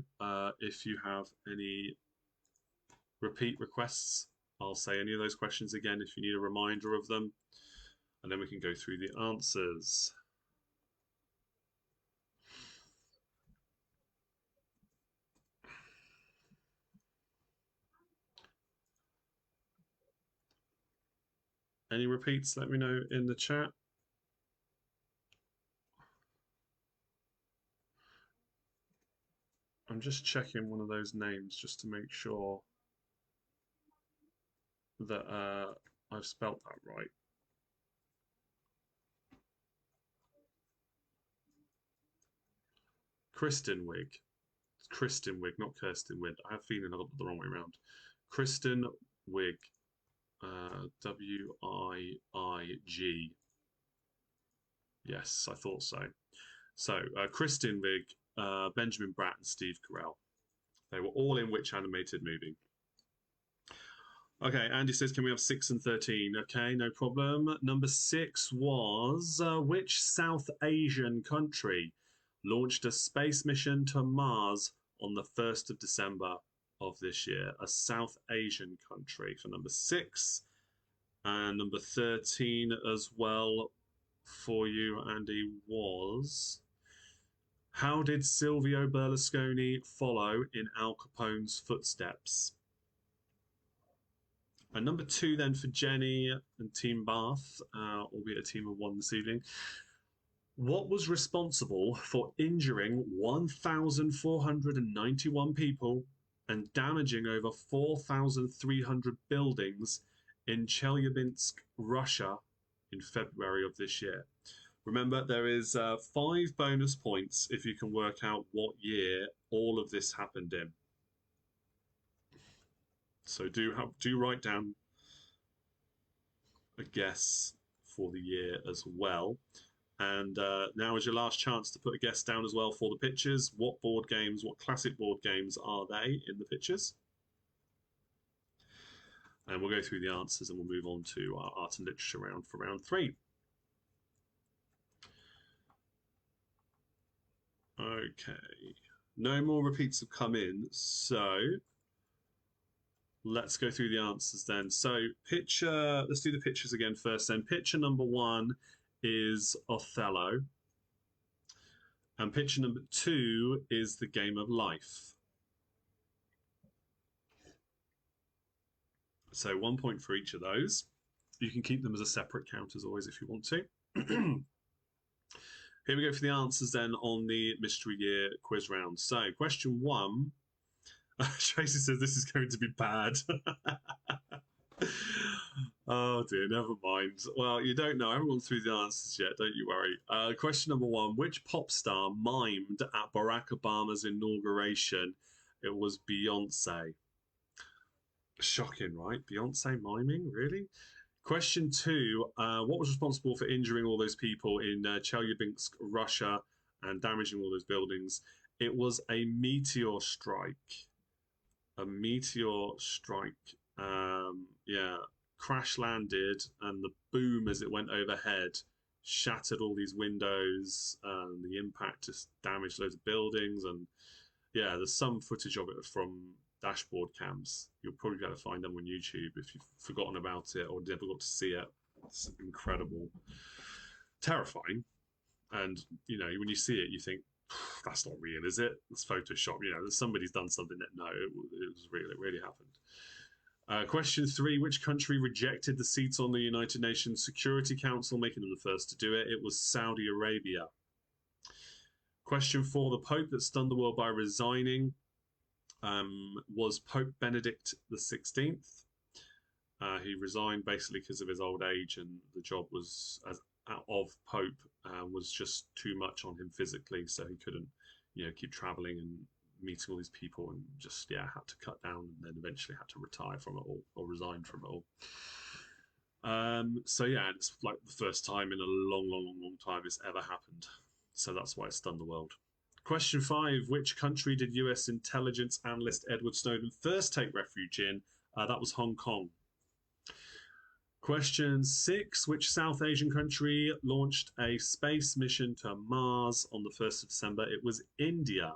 if you have any repeat requests. I'll say any of those questions again if you need a reminder of them. And then we can go through the answers. Any repeats? Let me know in the chat. I'm just checking one of those names just to make sure that I've spelt that right. Kristen Wiig. It's Kristen Wiig, not Kirsten Wiig. I have a feeling I got the wrong way around. Kristen Wiig. W-I-I-G. Yes, I thought so. So, Kristen Wiig, Benjamin Bratt, and Steve Carell. They were all in which animated movie? Okay, Andy says, can we have 6 and 13? Okay, no problem. Number 6 was which South Asian country launched a space mission to Mars on the 1st of December of this year? A South Asian country for number 6. And number 13 as well for you, Andy, was how did Silvio Berlusconi follow in Al Capone's footsteps? And number 2 then for Jenny and Team Bath, albeit a team of 1 this evening. What was responsible for injuring 1,491 people and damaging over 4,300 buildings in Chelyabinsk, Russia in February of this year? Remember, there is 5 bonus points if you can work out what year all of this happened in. So do write down a guess for the year as well. And now is your last chance to put a guess down as well for the pictures. What board games, what classic board games are they in the pictures? And we'll go through the answers and we'll move on to our art and literature round for round 3. Okay, no more repeats have come in, so let's go through the answers then. So let's do the pictures again first then. Picture number 1 is Othello. And picture number 2 is The Game of Life. So 1 point for each of those. You can keep them as a separate count as always if you want to. Here we go for the answers then on the Mystery Year quiz round. So question 1. Tracy says this is going to be bad. Oh dear, never mind. Well, you don't know. I haven't gone through the answers yet. Don't you worry. Question number 1. Which pop star mimed at Barack Obama's inauguration? It was Beyonce. Shocking, right? Beyonce miming? Really? Question 2. What was responsible for injuring all those people in Chelyabinsk, Russia, and damaging all those buildings? It was a meteor strike. A meteor strike. Yeah, crash landed, and the boom as it went overhead shattered all these windows, and the impact just damaged loads of buildings. And yeah, there's some footage of it from dashboard cams. You'll probably be able to find them on YouTube if you've forgotten about it or never got to see it. It's incredible, terrifying, and you know when you see it, you think that's not real, is it? It's Photoshop. You know, somebody's done something that no, it was real. It really happened. Question 3. Which country rejected the seat on the United Nations Security Council, making them the first to do it? It was Saudi Arabia. Question 4. The Pope that stunned the world by resigning was Pope Benedict XVI. He resigned basically because of his old age, and the job was of Pope was just too much on him physically, so he couldn't, keep traveling and meeting all these people, and just had to cut down, and then eventually had to retire from it all or resign from it all. So it's like the first time in a long time it's ever happened. So that's why it stunned the world. Question 5. Which country did US intelligence analyst Edward Snowden first take refuge in? That was Hong Kong. Question 6. Which South Asian country launched a space mission to Mars on the 1st of December? It was India.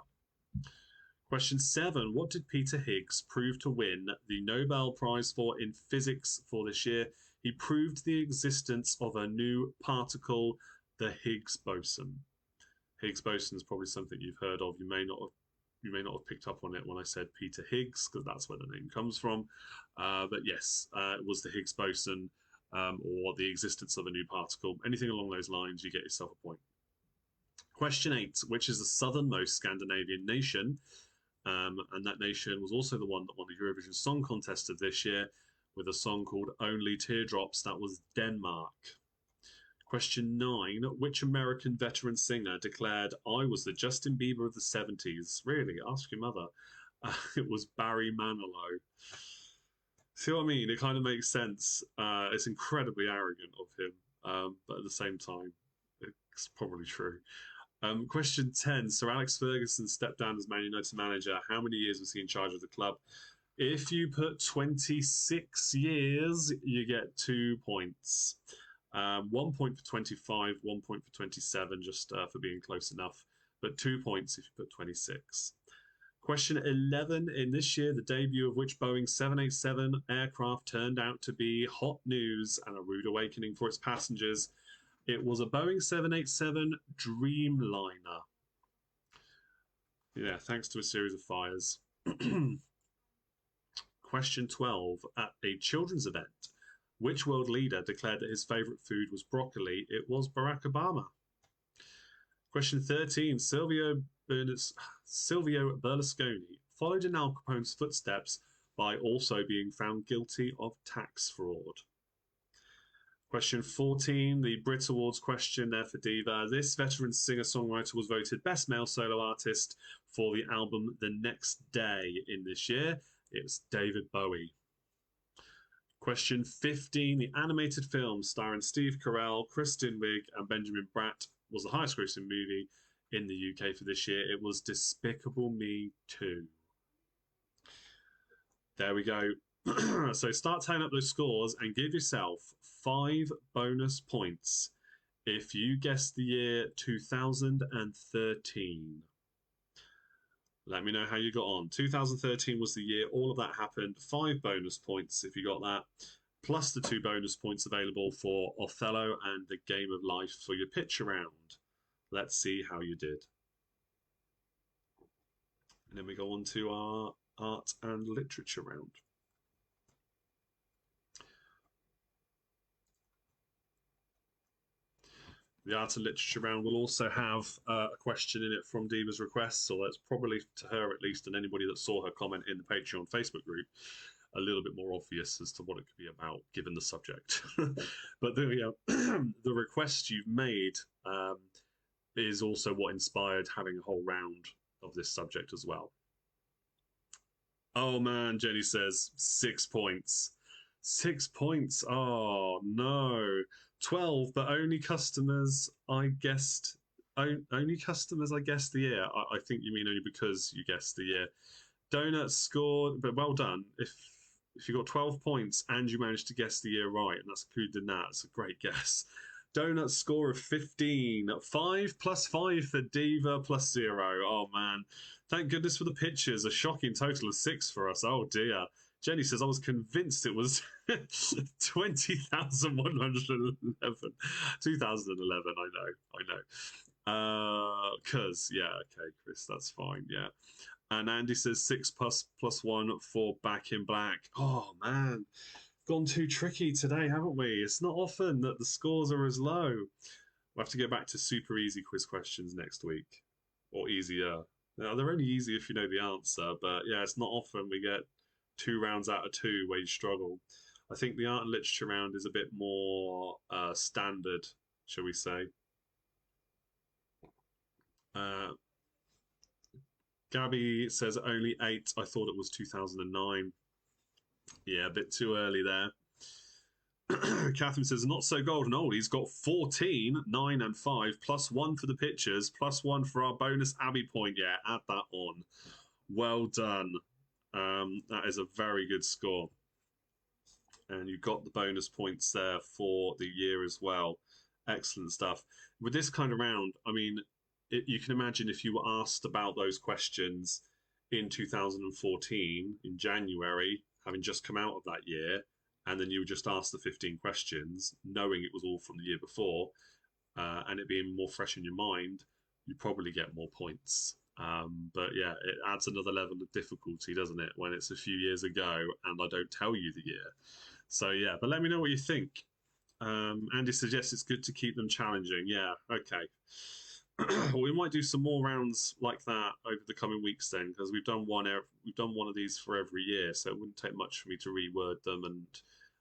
Question 7. What did Peter Higgs prove to win the Nobel Prize for in physics for this year? He proved the existence of a new particle, the Higgs boson. Higgs boson is probably something you've heard of. You may not have picked up on it when I said Peter Higgs, because that's where the name comes from. But yes, it was the Higgs boson. or the existence of a new particle. Anything along those lines, you get yourself a point. Question 8, which is the southernmost Scandinavian nation? And that nation was also the one that won the Eurovision Song Contest of this year with a song called Only Teardrops. That was Denmark. Question 9, which American veteran singer declared, "I was the Justin Bieber of the 70s"? Really? Ask your mother. It was Barry Manilow. See what I mean? It kind of makes sense. It's incredibly arrogant of him, but at the same time, it's probably true. Question 10. Sir Alex Ferguson stepped down as Man United manager. How many years was he in charge of the club? If you put 26 years, you get 2 points. 1 point for 25, 1 point for 27, just for being close enough. But 2 points if you put 26. Question 11. In this year, the debut of which Boeing 787 aircraft turned out to be hot news and a rude awakening for its passengers? It was a Boeing 787 Dreamliner. Yeah, thanks to a series of fires. Question 12. At a children's event, which world leader declared that his favourite food was broccoli? It was Barack Obama. Question 13. Silvio Berlusconi followed in Al Capone's footsteps by also being found guilty of tax fraud. Question 14, the Brit Awards question there for Diva. This veteran singer-songwriter was voted Best Male Solo Artist for the album The Next Day in this year. It was David Bowie. Question 15, the animated film starring Steve Carell, Kristen Wiig and Benjamin Bratt was the highest grossing movie in the UK for this year. It was Despicable Me 2. There we go. So start tying up those scores and give yourself 5 bonus points if you guess the year 2013. Let me know how you got on. 2013 was the year all of that happened. 5 bonus points if you got that, plus the 2 bonus points available for Othello and the Game of Life for your pitch around. Let's see how you did. And then we go on to our art and literature round. The art and literature round will also have a question in it from Diva's request, so that's probably to her at least, and anybody that saw her comment in the Patreon Facebook group, a little bit more obvious as to what it could be about given the subject. But the request you've made is also what inspired having a whole round of this subject as well. Oh man, Jenny says 6 points. 6 points. Oh no. 12, but only customers I guessed. Only customers I guessed the year. I think you mean only because you guessed the year. Donut scored, but well done. If you got 12 points and you managed to guess the year right, and that's included in that, it's a great guess. Donut score of 15. 5 plus 5 for Diva plus 0. Oh man. Thank goodness for the pictures. A shocking total of 6 for us. Oh dear. Jenny says, I was convinced it was 20,111. 2011, I know. Because, yeah, okay, Chris, that's fine, yeah. And Andy says 6 plus 1 for Back in Black. Oh, man. Gone too tricky today, haven't we? It's not often that the scores are as low. We'll have to go back to super easy quiz questions next week. Or easier. Now, they're only easy if you know the answer, but yeah, it's not often we get 2 rounds out of 2 where you struggle. I think the art and literature round is a bit more standard, shall we say. Gabby says only 8. I thought it was 2009. Yeah, a bit too early there. Catherine says, not so golden old. He's got 14, 9 and 5, plus 1 for the pictures, plus 1 for our bonus Abby point. Yeah, add that on. Well done. That is a very good score. And you got the bonus points there for the year as well. Excellent stuff. With this kind of round, I mean, you can imagine if you were asked about those questions in 2014, in January, having just come out of that year, and then you were just asked the 15 questions, knowing it was all from the year before, and it being more fresh in your mind, you probably get more points. But yeah, it adds another level of difficulty, doesn't it, when it's a few years ago and I don't tell you the year. So yeah, but let me know what you think. Andy suggests it's good to keep them challenging. Yeah, okay. Well, we might do some more rounds like that over the coming weeks then, because we've done one of these for every year, so it wouldn't take much for me to reword them and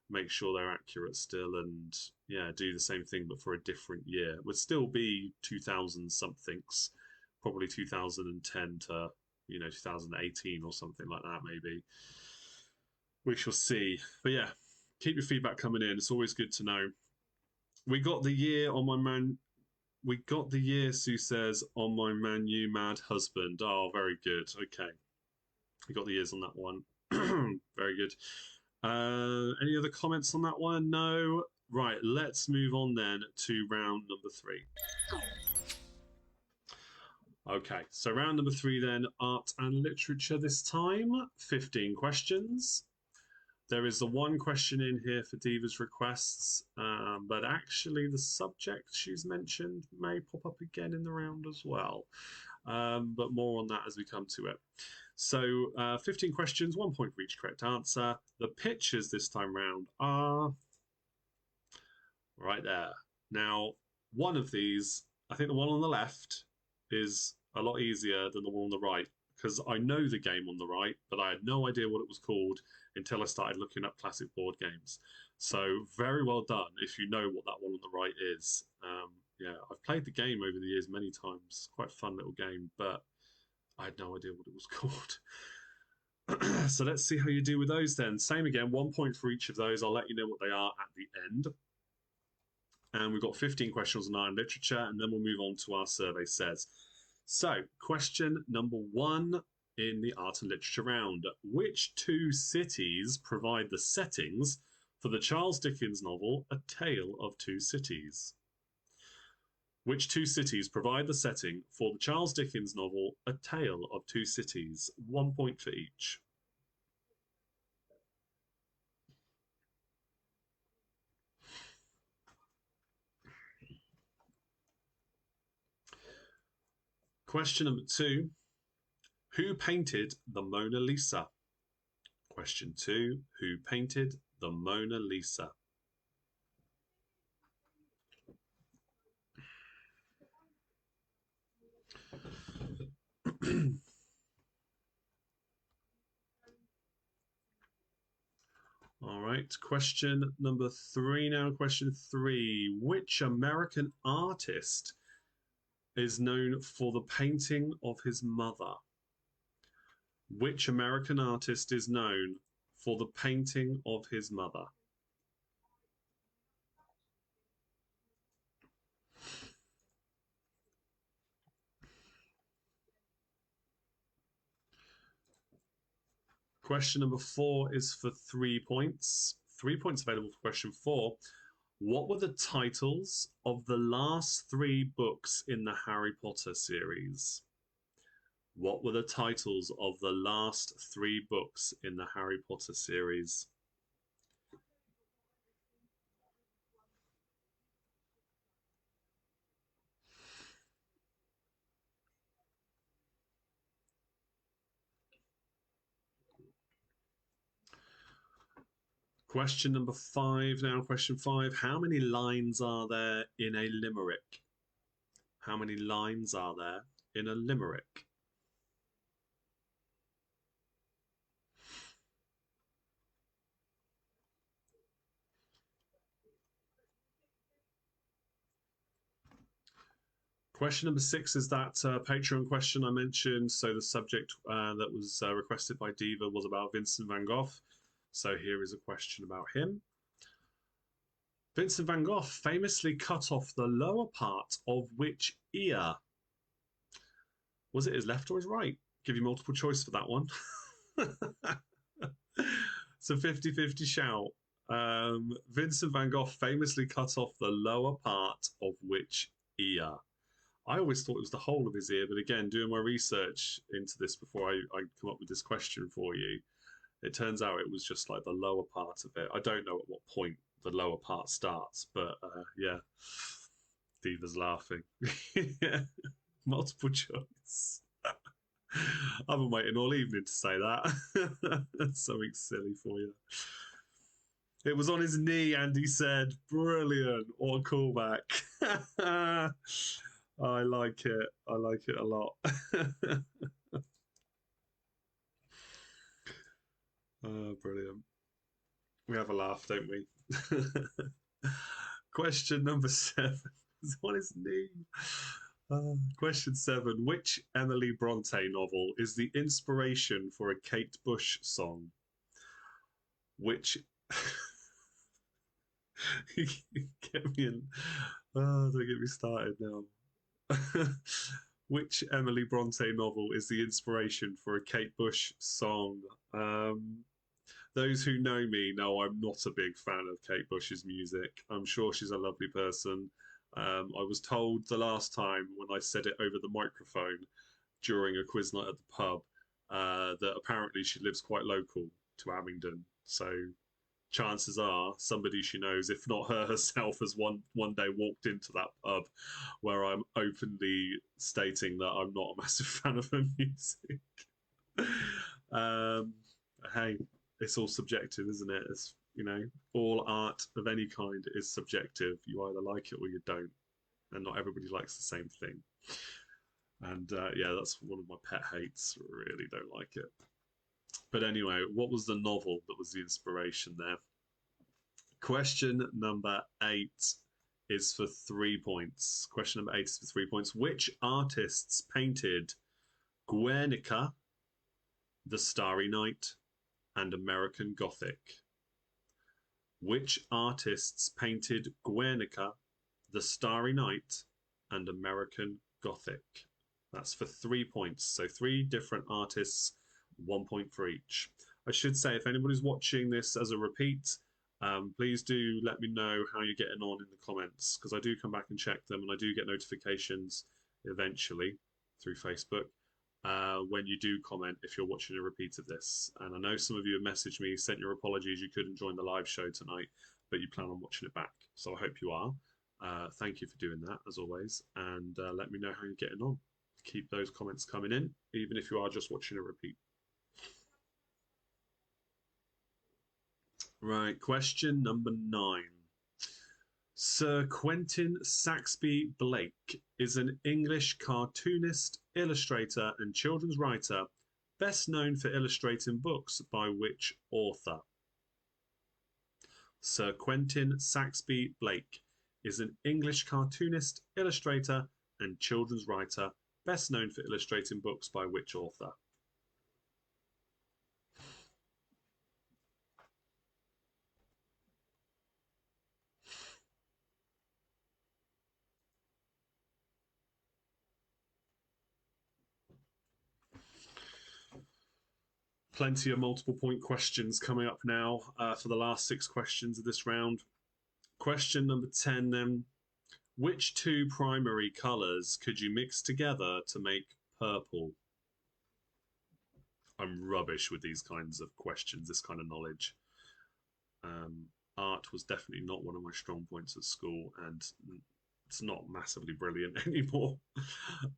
make sure they're accurate still, and yeah, do the same thing but for a different year. It would still be 2000 somethings, probably 2010 to 2018 or something like that maybe. We shall see. But yeah, keep your feedback coming in. It's always good to know. We got the year on my man. We got the year, Sue says, on my Man U mad husband. Oh, very good. Okay. We got the years on that one. Very good. Any other comments on that one? No. Right, let's move on then to round number 3. Okay, so round number 3 then, art and literature this time. 15 questions. There is the one question in here for Diva's requests, but actually the subject she's mentioned may pop up again in the round as well. But more on that as we come to it. So 15 questions, 1 point for each correct answer. The pictures this time round are right there. Now, one of these, I think the one on the left is a lot easier than the one on the right, because I know the game on the right, but I had no idea what it was called until I started looking up classic board games. So very well done if you know what that one on the right is. Yeah, I've played the game over the years many times. Quite a fun little game, but I had no idea what it was called. So let's see how you do with those then. Same again, 1 point for each of those. I'll let you know what they are at the end. And we've got 15 questions on art and literature, and then we'll move on to our survey says. So, question number 1 in the art and literature round. Which 2 cities provide the settings for the Charles Dickens novel A Tale of Two Cities? Which 2 cities provide the setting for the Charles Dickens novel A Tale of Two Cities? 1 point for each. Question number 2. Who painted the Mona Lisa? Question 2. Who painted the Mona Lisa? All right, question number 3 now. Question 3. Which American artist is known for the painting of his mother? Which American artist is known for the painting of his mother? Question number 4 is for 3 points. 3 points available for question 4. What were the titles of the last 3 books in the Harry Potter series? What were the titles of the last 3 books in the Harry Potter series? Question number 5 now. Question 5. How many lines are there in a limerick? How many lines are there in a limerick? Question number 6 is that Patreon question I mentioned. So the subject that was requested by Diva was about Vincent van Gogh. So here is a question about him. Vincent van Gogh famously cut off the lower part of which ear? Was it his left or his right? Give you multiple choice for that one. So 50-50 shout. Vincent van Gogh famously cut off the lower part of which ear? I always thought it was the whole of his ear, but again, doing my research into this before I come up with this question for you, it turns out it was just like the lower part of it. I don't know at what point the lower part starts, but yeah, Diva's laughing. Yeah, multiple choice. I've been waiting all evening to say that. That's something silly for you. It was on his knee, and he said, "Brilliant! What a callback!" I like it. I like it a lot. Oh, brilliant. We have a laugh, don't we? Question number 7 is on his knee. Question 7. Which Emily Bronte novel is the inspiration for a Kate Bush song? Which. Get me in. Oh, don't get me started now. Which Emily Bronte novel is the inspiration for a Kate Bush song? Those who know me know I'm not a big fan of Kate Bush's music. I'm sure she's a lovely person. I was told the last time when I said it over the microphone during a quiz night at the pub that apparently she lives quite local to Abingdon. So chances are somebody she knows, if not her herself, has one day walked into that pub where I'm openly stating that I'm not a massive fan of her music. Hey, it's all subjective, isn't it? It's, all art of any kind is subjective. You either like it or you don't, and not everybody likes the same thing. And yeah, that's one of my pet hates. Really don't like it. But anyway, what was the novel that was the inspiration there? Question number 8 is for 3 points. Question number 8 is for 3 points. Which artists painted Guernica, The Starry Night, and American Gothic? Which artists painted Guernica, The Starry Night, and American Gothic? That's for 3 points. So 3 different artists, 1 point for each. I should say, if anybody's watching this as a repeat, please do let me know how you're getting on in the comments, because I do come back and check them, and I do get notifications eventually through Facebook when you do comment if you're watching a repeat of this. And I know some of you have messaged me, sent your apologies you couldn't join the live show tonight, but you plan on watching it back. So I hope you are. Thank you for doing that, as always, and let me know how you're getting on. Keep those comments coming in, even if you are just watching a repeat. Right, question number 9. Sir Quentin Saxby Blake is an English cartoonist, illustrator, and children's writer, best known for illustrating books by which author? Sir Quentin Saxby Blake is an English cartoonist, illustrator, and children's writer, best known for illustrating books by which author? Plenty of multiple point questions coming up now for the last 6 questions of this round. Question number 10 then. Which 2 primary colours could you mix together to make purple? I'm rubbish with these kinds of questions, this kind of knowledge. Art was definitely not one of my strong points at school, and it's not massively brilliant anymore.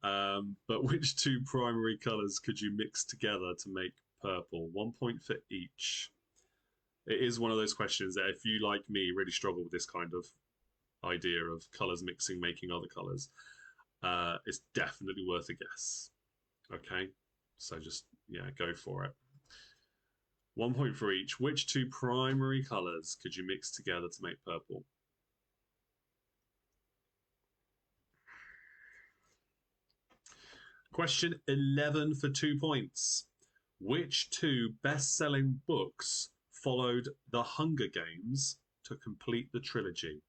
But which 2 primary colours could you mix together to make purple? 1 point for each. It is one of those questions that, if you, like me, really struggle with this kind of idea of colours mixing, making other colours, it's definitely worth a guess. Okay, so just, yeah, go for it. 1 point for each. Which 2 primary colours could you mix together to make purple? Question 11 for 2 points. Which 2 best-selling books followed The Hunger Games to complete the trilogy?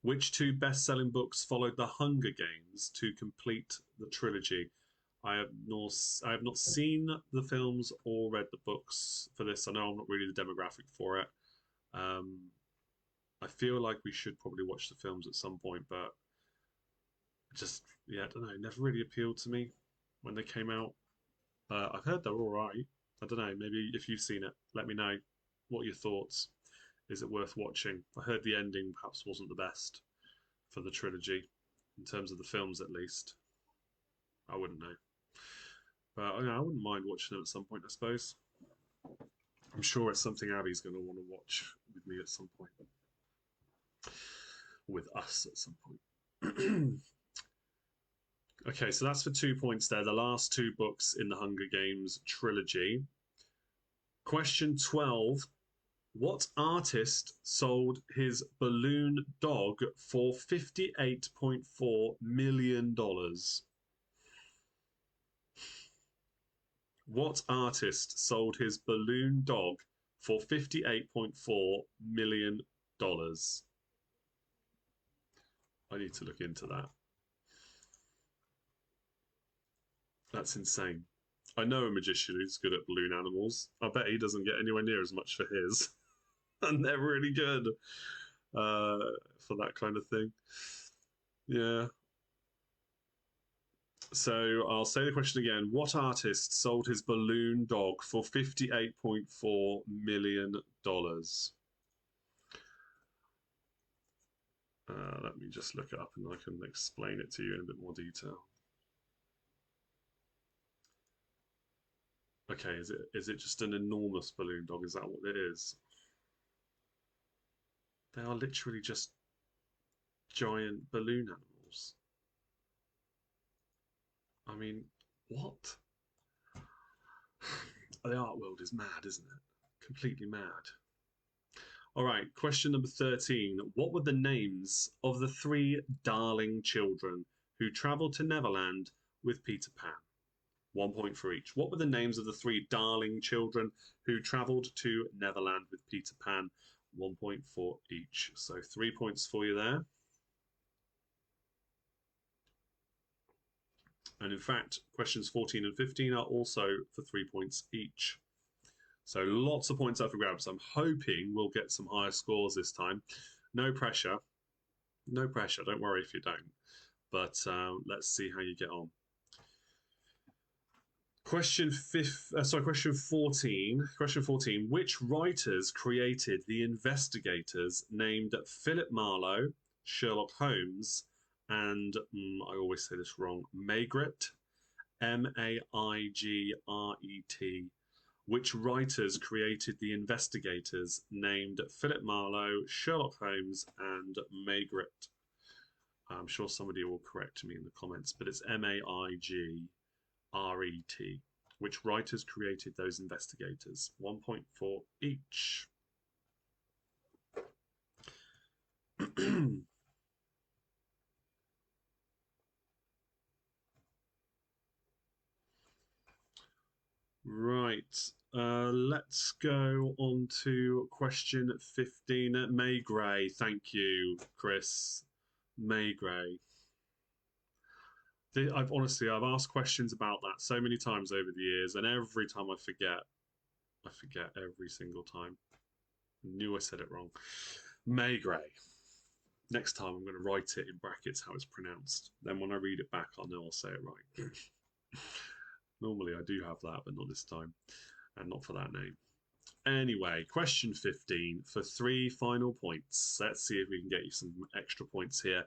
Which 2 best-selling books followed The Hunger Games to complete the trilogy? I have not seen the films or read the books for this. I know I'm not really the demographic for it. I feel like we should probably watch the films at some point, but just, yeah, I don't know, never really appealed to me when they came out. I've heard they're all right. I don't know, maybe if you've seen it, let me know. What are your thoughts? Is it worth watching? I heard the ending perhaps wasn't the best for the trilogy, in terms of the films at least. I wouldn't know. But I wouldn't mind watching them at some point, I suppose. I'm sure it's something Abby's going to want to watch with me at some point. With us at some point. Okay, so that's for 2 points there. The last two books in the Hunger Games trilogy. Question 12. What artist sold his balloon dog for $58.4 million? What artist sold his balloon dog for $58.4 million? I need to look into that. That's insane. I know a magician who's good at balloon animals. I bet he doesn't get anywhere near as much for his. And they're really good for that kind of thing. Yeah. So I'll say the question again. What artist sold his balloon dog for $58.4 million? Let me just look it up and I can explain it to you in a bit more detail. Okay, is it just an enormous balloon dog? Is that what it is? They are literally just giant balloon animals. I mean, what? The art world is mad, isn't it? Completely mad. All right, question number 13. What were the names of the three darling children who travelled to Neverland with Peter Pan? 1 point for each. What were the names of the three darling children who travelled to Neverland with Peter Pan? 1 point for each. So 3 points for you there. And in fact, questions 14 and 15 are also for 3 points each. So lots of points up for grabs. I'm hoping we'll get some higher scores this time. No pressure. No pressure. Don't worry if you don't. But let's see how you get on. Question 14. Question 14. Which writers created the investigators named Philip Marlowe, Sherlock Holmes, and I always say this wrong, Maigret, Maigret. Which writers created the investigators named Philip Marlowe, Sherlock Holmes, and Maigret? I'm sure somebody will correct me in the comments, but it's Maigret. Which writers created those investigators? 1 point for each. Right, let's go on to question 15. Maigret, thank you, Chris. Maigret. I've asked questions about that so many times over the years, and every time I forget every single time. I knew I said it wrong. Maigret. Next time I'm going to write it in brackets how it's pronounced. Then when I read it back, I'll know I'll say it right. Normally I do have that, but not this time. And not for that name. Anyway, question 15 for 3 final points. Let's see if we can get you some extra points here.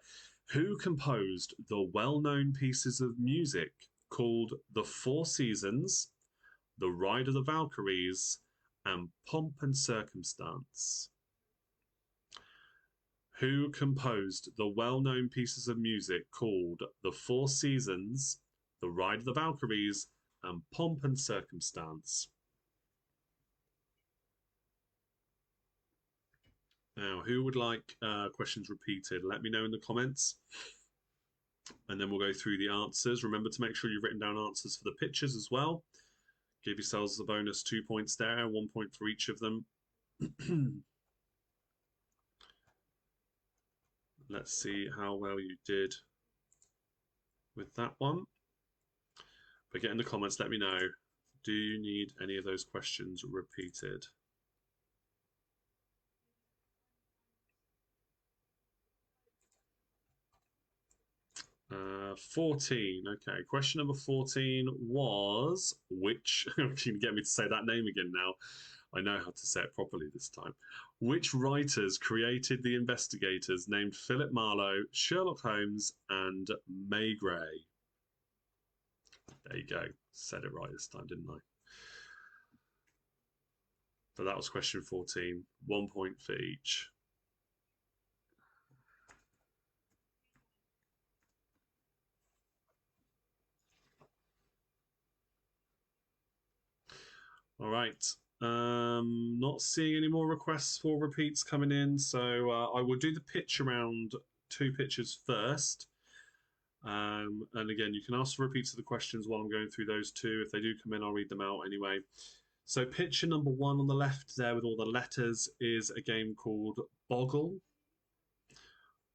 Who composed the well-known pieces of music called The Four Seasons, The Ride of the Valkyries, and Pomp and Circumstance? Who composed the well-known pieces of music called The Four Seasons, The Ride of the Valkyries, and Pomp and Circumstance? Now, who would like questions repeated? Let me know in the comments. And then we'll go through the answers. Remember to make sure you've written down answers for the pictures as well. Give yourselves a bonus 2 points there, 1 point for each of them. Let's see how well you did with that one. But get in the comments, let me know. Do you need any of those questions repeated? Uh, 14. Okay, question number 14 was which... Can you get me to say that name again now? I know how to say it properly this time. Which writers created the investigators named Philip Marlowe, Sherlock Holmes, and Maigret? There you go. Said it right this time, didn't I? So that was question 14. 1 point for each. All right. Not seeing any more requests for repeats coming in, so I will do the pitch around 2 pitches first. And again, you can ask for repeats of the questions while I'm going through those 2. If they do come in, I'll read them out anyway. So picture number 1 on the left there with all the letters is a game called Boggle,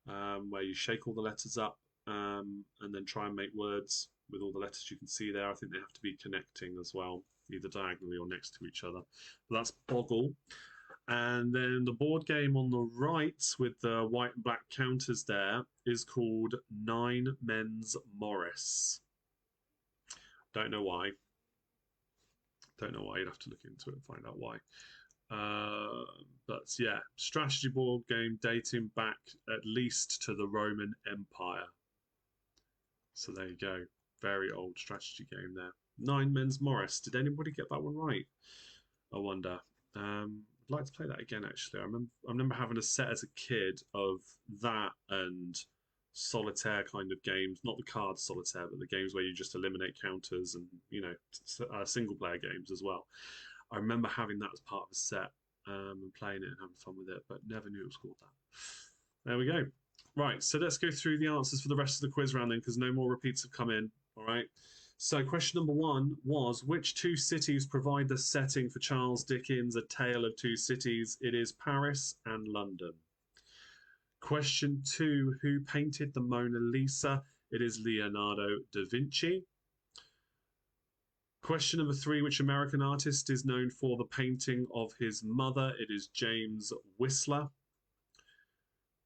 where you shake all the letters up and then try and make words with all the letters you can see there. I think they have to be connecting as well, either diagonally or next to each other. But that's Boggle. And then the board game on the right with the white and black counters there is called Nine Men's Morris. Don't know why. Don't know why. You'd have to look into it and find out why. But yeah, strategy board game dating back at least to the Roman Empire. So there you go. Very old strategy game there. Nine Men's Morris. Did anybody get that one right? I wonder. I'd like to play that again, actually. I remember having a set as a kid of that and solitaire kind of games. Not the card solitaire, but the games where you just eliminate counters and, you know, single player games as well. I remember having that as part of a set and playing it and having fun with it, but never knew it was called that. There we go. Right, so let's go through the answers for the rest of the quiz round then, because no more repeats have come in. All right. So question number 1 was, which 2 cities provide the setting for Charles Dickens' A Tale of Two Cities? It is Paris and London. Question 2, who painted the Mona Lisa? It is Leonardo da Vinci. Question number 3, which American artist is known for the painting of his mother? It is James Whistler.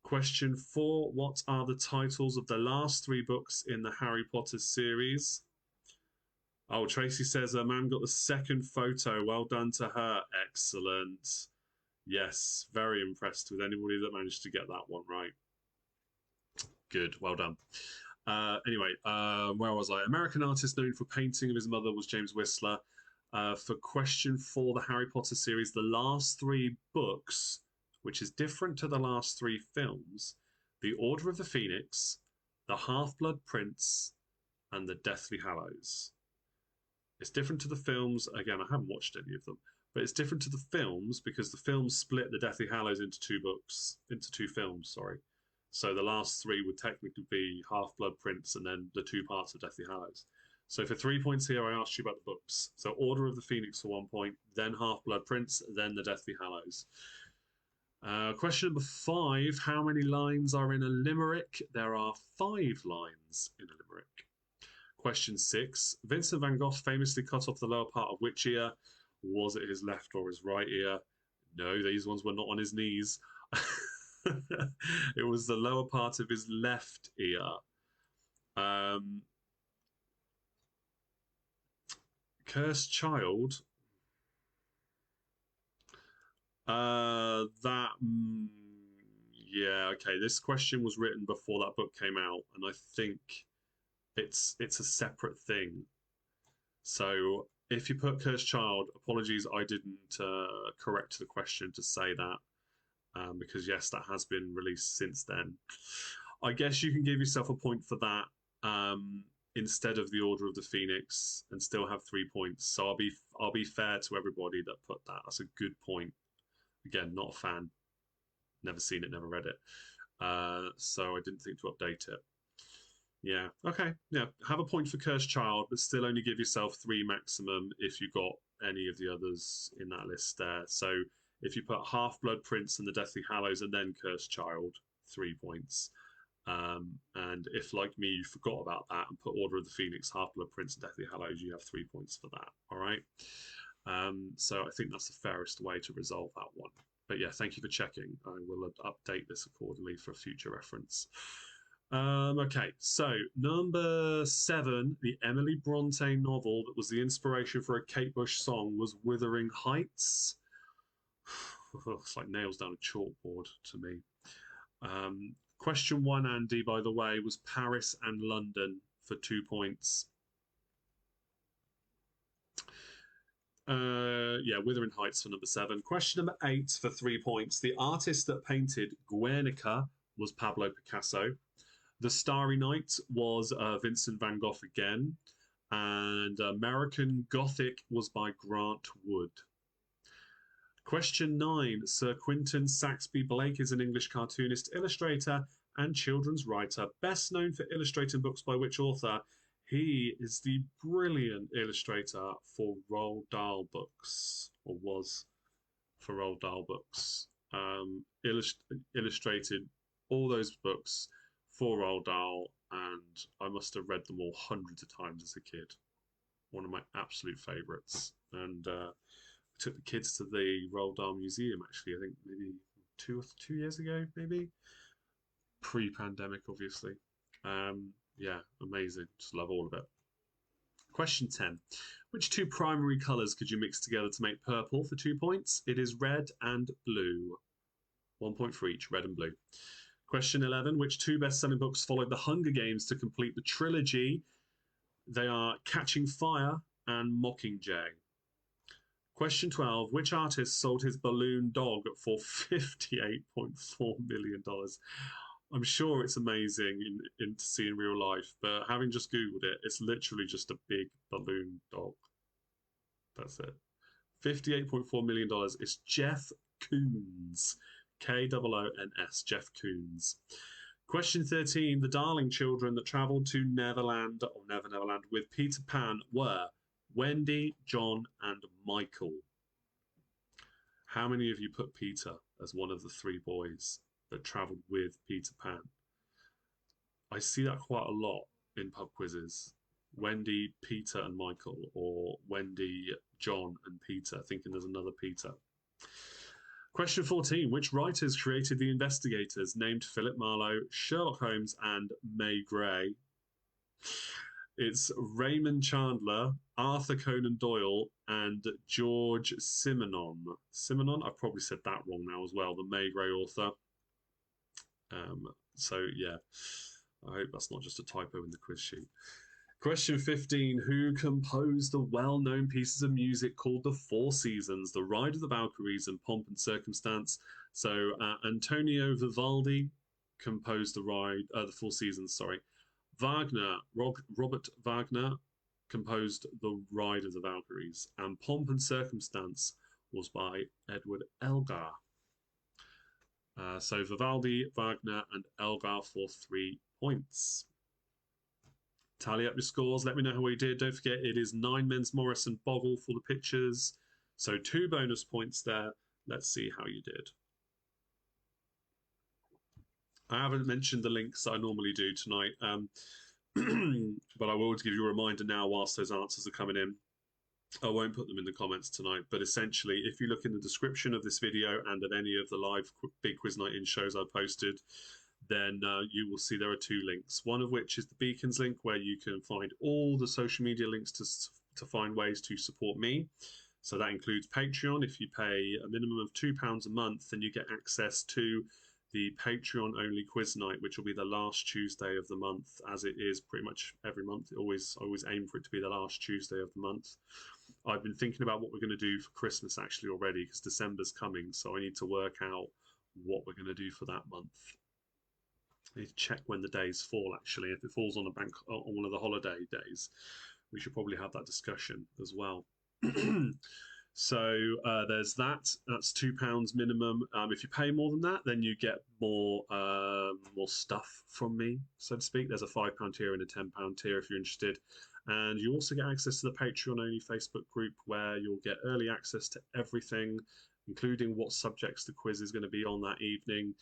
Question 4, what are the titles of the last 3 books in the Harry Potter series? Oh, Tracy says her man got the second photo. Well done to her. Excellent. Yes, very impressed with anybody that managed to get that one right. Good, well done. Anyway, where was I? American artist known for painting of his mother was James Whistler. For question 4, the Harry Potter series, the last 3 books, which is different to the last 3 films, The Order of the Phoenix, The Half-Blood Prince, and The Deathly Hallows. It's different to the films. Again, I haven't watched any of them, but it's different to the films because the films split the Deathly Hallows into 2 films, sorry. So the last 3 would technically be Half-Blood Prince and then the 2 parts of Deathly Hallows. So for 3 points here, I asked you about the books. So Order of the Phoenix for 1 point, then Half-Blood Prince, then the Deathly Hallows. Question number 5, how many lines are in a limerick? There are 5 lines in a limerick. Question 6, Vincent van Gogh famously cut off the lower part of which ear? Was it his left or his right ear? No, these ones were not on his knees. It was the lower part of his left ear. Cursed Child. Yeah, okay. This question was written before that book came out, and I think it's a separate thing. So if you put Cursed Child, apologies, I didn't correct the question to say that. Because yes, that has been released since then. I guess you can give yourself a point for that instead of the Order of the Phoenix and still have 3 points. So I'll be fair to everybody that put that. That's a good point. Again, not a fan. Never seen it, never read it. So I didn't think to update it. Yeah, okay. Yeah, have a point for Cursed Child, but still only give yourself 3 maximum if you got any of the others in that list there. So if you put Half-Blood Prince and the Deathly Hallows and then Cursed Child, 3 points. And if, like me, you forgot about that and put Order of the Phoenix, Half-Blood Prince, and Deathly Hallows, you have 3 points for that. All right? So I think that's the fairest way to resolve that one. But yeah, thank you for checking. I will update this accordingly for future reference. Okay, so number 7, the Emily Bronte novel that was the inspiration for a Kate Bush song was Wuthering Heights. It's like nails down a chalkboard to me. Question 1, Andy, by the way, was Paris and London for 2 points. Yeah, Wuthering Heights for number 7. Question number 8 for 3 points. The artist that painted Guernica was Pablo Picasso. The Starry Night was Vincent van Gogh again. And American Gothic was by Grant Wood. Question 9. Sir Quentin Saxby Blake is an English cartoonist, illustrator, and children's writer, best known for illustrating books by which author? He is the brilliant illustrator for Roald Dahl books, or was for Roald Dahl books. Illustrated all those books for Roald Dahl, and I must have read them all hundreds of times as a kid. One of my absolute favourites. And I took the kids to the Roald Dahl Museum, actually, I think maybe 2 years ago, maybe. Pre-pandemic, obviously. Yeah, amazing. Just love all of it. Question 10. Which 2 primary colours could you mix together to make purple for 2 points? It is red and blue. 1 point for each, red and blue. Question 11. Which 2 best-selling books followed The Hunger Games to complete the trilogy? They are Catching Fire and Mockingjay. Question 12. Which artist sold his balloon dog for $58.4 million? I'm sure it's amazing to see in real life, but having just Googled it, it's literally just a big balloon dog. That's it. $58.4 million. It's Jeff Koons. Koons. Jeff Koons. Question 13. The Darling children that travelled to Neverland, or Neverland, with Peter Pan were Wendy, John, and Michael. How many of you put Peter as one of the 3 boys that travelled with Peter Pan? I see that quite a lot in pub quizzes. Wendy, Peter, and Michael, or Wendy, John, and Peter, thinking there's another Peter. Question 14. Which writers created The Investigators, named Philip Marlowe, Sherlock Holmes, and May Gray? It's Raymond Chandler, Arthur Conan Doyle, and George Simenon. Simenon? I've probably said that wrong now as well, the May Gray author. So, yeah, I hope that's not just a typo in the quiz sheet. Question 15. Who composed the well-known pieces of music called The Four Seasons, The Ride of the Valkyries, and Pomp and Circumstance? So, Antonio Vivaldi composed the Four Seasons, sorry. Robert Wagner composed The Ride of the Valkyries, and Pomp and Circumstance was by Edward Elgar. So Vivaldi, Wagner, and Elgar for 3 points. Tally up your scores. Let me know how you did. Don't forget, it is 9 men's Morris and Bogle for the pictures. So 2 bonus points there. Let's see how you did. I haven't mentioned the links that I normally do tonight, but I will give you a reminder now whilst those answers are coming in. I won't put them in the comments tonight, but essentially, if you look in the description of this video and at any of the live Big Quiz Night In shows I posted, then you will see there are 2 links. One of which is the Beacons link, where you can find all the social media links to find ways to support me. So that includes Patreon. If you pay a minimum of £2 a month, then you get access to the Patreon-only quiz night, which will be the last Tuesday of the month, as it is pretty much every month. I always aim for it to be the last Tuesday of the month. I've been thinking about what we're going to do for Christmas actually already, because December's coming, so I need to work out what we're going to do for that month. I need to check when the days fall, actually. If it falls on on one of the holiday days, we should probably have that discussion as well. So there's that. That's £2 minimum. If you pay more than that, then you get more stuff from me, so to speak. There's a £5 tier and a £10 tier if you're interested. And you also get access to the Patreon-only Facebook group, where you'll get early access to everything, including what subjects the quiz is going to be on that evening,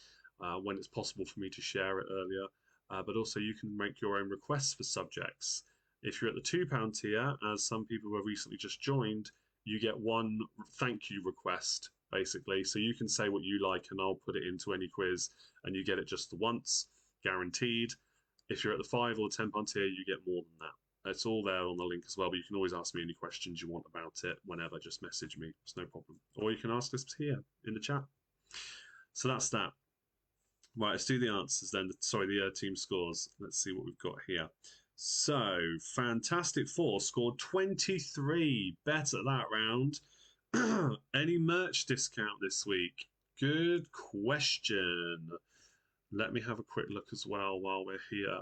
when it's possible for me to share it earlier. But also you can make your own requests for subjects. If you're at the £2 tier, as some people who have recently just joined, you get 1 thank you request, basically. So you can say what you like and I'll put it into any quiz, and you get it just the once, guaranteed. If you're at the £5 or the £10 tier, you get more than that. It's all there on the link as well, but you can always ask me any questions you want about it whenever. Just message me. It's no problem. Or you can ask us here in the chat. So that's that. Right, let's do the answers then. Sorry, the team scores. Let's see what we've got here. So, Fantastic Four scored 23. Bet at that round. Any merch discount this week? Good question. Let me have a quick look as well while we're here,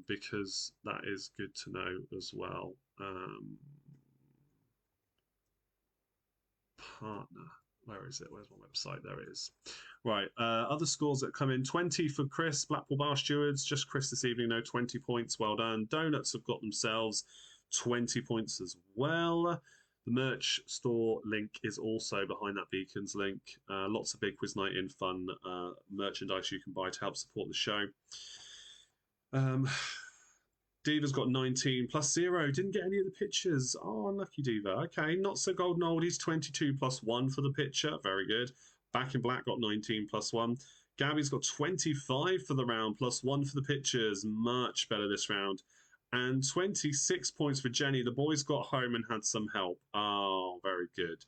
because that is good to know as well. Partner. Where is it? Where's my website? There it is. Right. Other scores that come in: 20 for Chris, Blackpool Bar Stewards. Just Chris this evening, no 20 points. Well done. Donuts have got themselves 20 points as well. The merch store link is also behind that Beacons link. Lots of Big Quiz Night in fun merchandise you can buy to help support the show. Diva's got 19 plus 0. Didn't get any of the pictures. Oh, unlucky Diva. Okay, not so golden oldies. 22 plus 1 for the picture. Very good. Back in Black got 19 plus 1. Gabby's got 25 for the round plus 1 for the pictures. Much better this round. And 26 points for Jenny. The boys got home and had some help. Oh, very good.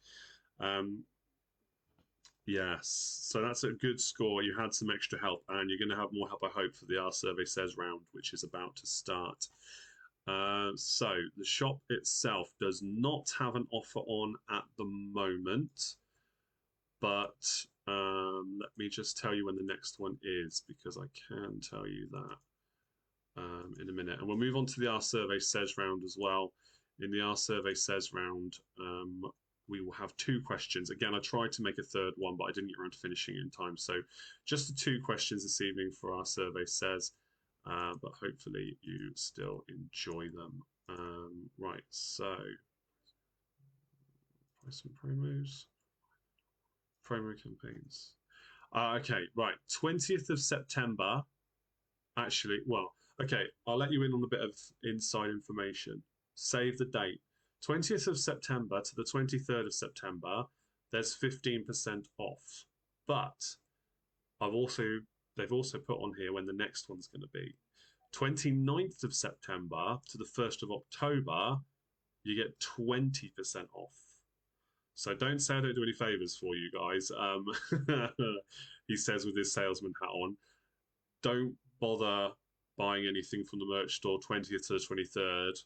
Yes, so that's a good score. You had some extra help, and you're going to have more help, I hope, for the Our Survey Says round, which is about to start. So the shop itself does not have an offer on at the moment, but let me just tell you when the next one is, because I can tell you that in a minute. And we'll move on to the Our Survey Says round as well. In the Our Survey Says round, we will have 2 questions. Again, I tried to make a third one, but I didn't get around to finishing in time. So just the 2 questions this evening for Our Survey Says, but hopefully you still enjoy them. Right, so price and promos, promo campaigns. Okay, right, 20th of September. Actually, well, okay, I'll let you in on a bit of inside information. Save the date. 20th of September to the 23rd of September, there's 15% off. But they've also put on here when the next one's going to be. 29th of September to the 1st of October, you get 20% off. So don't say I don't do any favors for you guys. He says with his salesman hat on. Don't bother buying anything from the merch store 20th to the 23rd.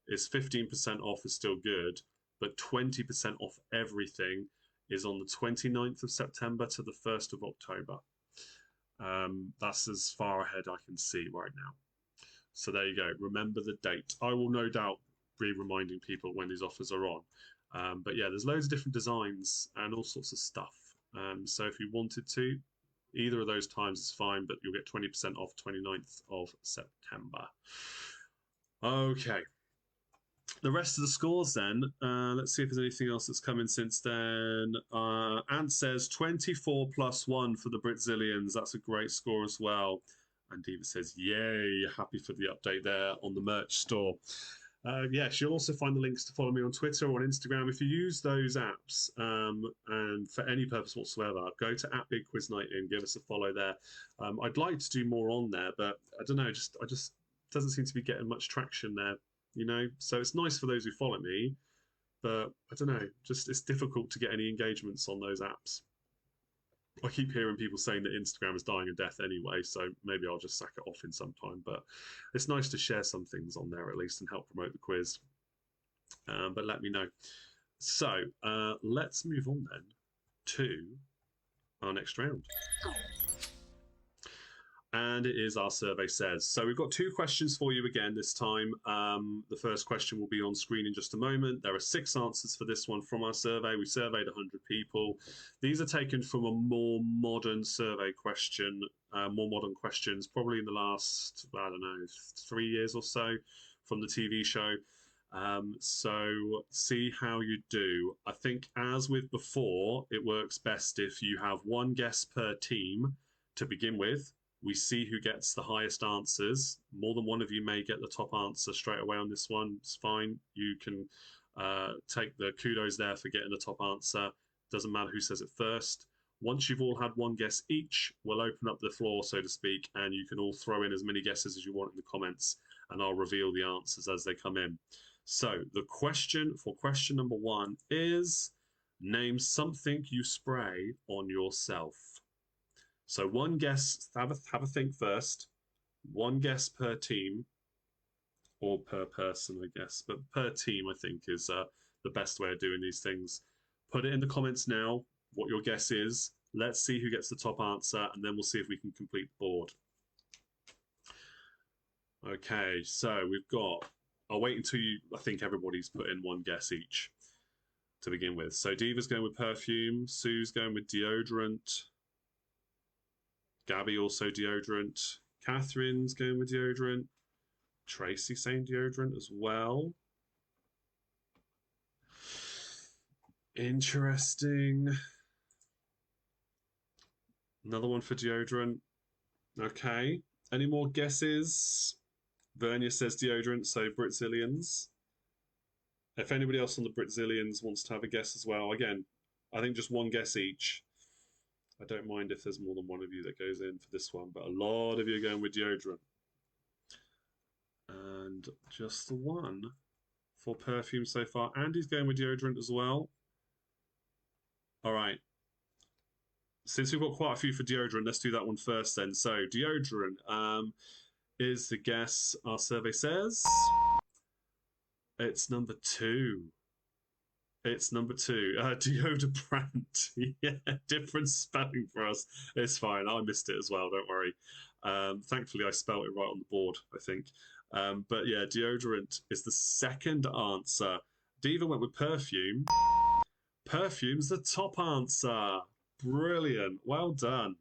It's 15% off is still good, but 20% off everything is on the 29th of September to the 1st of October. That's as far ahead I can see right now. So there you go. Remember the date. I will no doubt be reminding people when these offers are on. But yeah, there's loads of different designs and all sorts of stuff. So if you wanted to, either of those times is fine, but you'll get 20% off 29th of September. Okay. The rest of the scores then, let's see if there's anything else that's come in since then. Ant says 24 plus 1 for the Brazilians. That's a great score as well. And Diva says, yay, happy for the update there on the merch store. Yes, you'll also find the links to follow me on Twitter or on Instagram. If you use those apps and for any purpose whatsoever, go to @BigQuizNight and give us a follow there. I'd like to do more on there, but I don't know, I just doesn't seem to be getting much traction there. You know, so it's nice for those who follow me, but I don't know, just it's difficult to get any engagements on those apps. I keep hearing people saying that Instagram is dying a death anyway, so maybe I'll just sack it off in some time. But it's nice to share some things on there at least and help promote the quiz. But let me know. So let's move on then to our next round. And it is Our Survey Says. So we've got 2 questions for you again this time. The first question will be on screen in just a moment. There are 6 answers for this one from our survey. We surveyed 100 people. These are taken from a more modern survey question, more modern questions, probably in the last, I don't know, 3 years or so from the TV show. So see how you do. I think as with before, it works best if you have 1 guess per team to begin with. We see who gets the highest answers. More than one of you may get the top answer straight away on this one. It's fine. You can take the kudos there for getting the top answer. Doesn't matter who says it first. Once you've all had 1 guess each, we'll open up the floor, so to speak, and you can all throw in as many guesses as you want in the comments, and I'll reveal the answers as they come in. So the question for question number 1 is, name something you spray on yourself. So 1 guess, have a think first. One guess per team, or per person, I guess. But per team, I think, is the best way of doing these things. Put it in the comments now what your guess is. Let's see who gets the top answer, and then we'll see if we can complete the board. Okay, so we've got. I'll wait until I think everybody's put in one guess each to begin with. So Diva's going with perfume. Sue's going with deodorant. Gabby also deodorant. Catherine's going with deodorant. Tracy saying deodorant as well. Interesting. Another one for deodorant. Okay. Any more guesses? Vernia says deodorant, so Britzillians. If anybody else on the Britzillians wants to have a guess as well, again, I think just one guess each. I don't mind if there's more than one of you that goes in for this one, but a lot of you are going with deodorant. And just the one for perfume so far. Andy's going with deodorant as well. All right. Since we've got quite a few for deodorant, let's do that one first then. So deodorant is the guess our survey says. It's number 2. It's number 2. Deodorant. Yeah, different spelling for us. It's fine. I missed it as well. Don't worry. Thankfully, I spelled it right on the board, I think. But yeah, deodorant is the second answer. Diva went with perfume. Perfume's the top answer. Brilliant. Well done.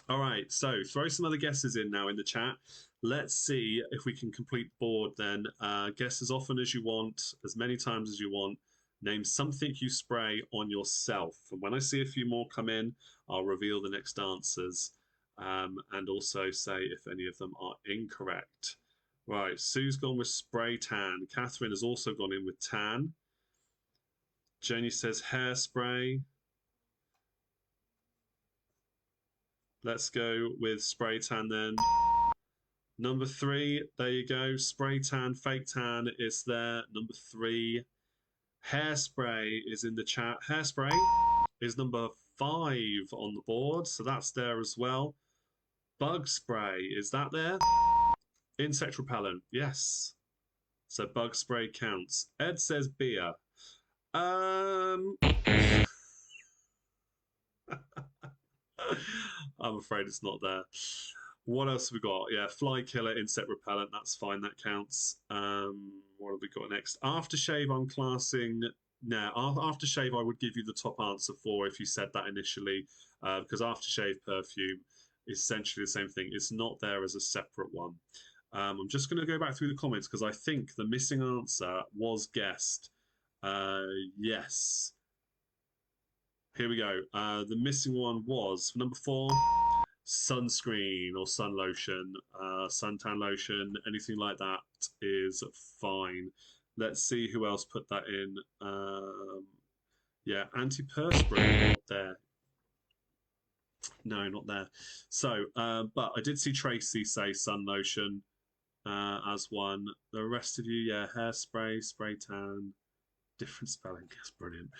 All right, so throw some other guesses in now in the chat. Let's see if we can complete the board then. Guess as often as you want, as many times as you want. Name something you spray on yourself. And when I see a few more come in, I'll reveal the next answers and also say if any of them are incorrect. Right, Sue's gone with spray tan. Catherine has also gone in with tan. Jenny says hairspray. Let's go with spray tan then. Number 3, there you go. Spray tan, fake tan is there. Number 3. Hairspray is in the chat. Hairspray is number 5 on the board, so that's there as well. Bug spray, is that there? Insect repellent, yes. So bug spray counts. Ed says beer. I'm afraid it's not there. What else have we got? Yeah, fly killer, insect repellent. That's fine. That counts. What have we got next? Aftershave, I'm classing. Now, aftershave, I would give you the top answer for if you said that initially, because aftershave perfume is essentially the same thing. It's not there as a separate one. I'm just going to go back through the comments because I think the missing answer was guessed. Yes. Here we go. The missing one was number 4, sunscreen or sun lotion, suntan lotion, anything like that is fine. Let's see who else put that in. Yeah, antiperspirant, not there. No, not there. So, but I did see Tracy say sun lotion as one. The rest of you, yeah, hairspray, spray tan. Different spelling. That's brilliant.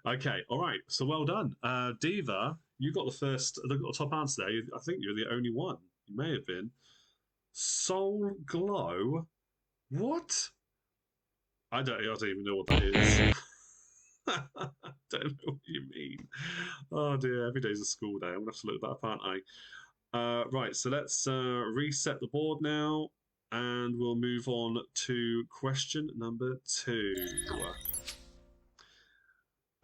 Okay, all right. So well done, Diva. You got the top answer there. I think you're the only one. You may have been. Soul Glow. What? I don't even know what that is. I don't know what you mean. Oh dear. Every day's a school day. I'm gonna have to look that up, aren't I? Right. So let's reset the board now, and we'll move on to question number 2.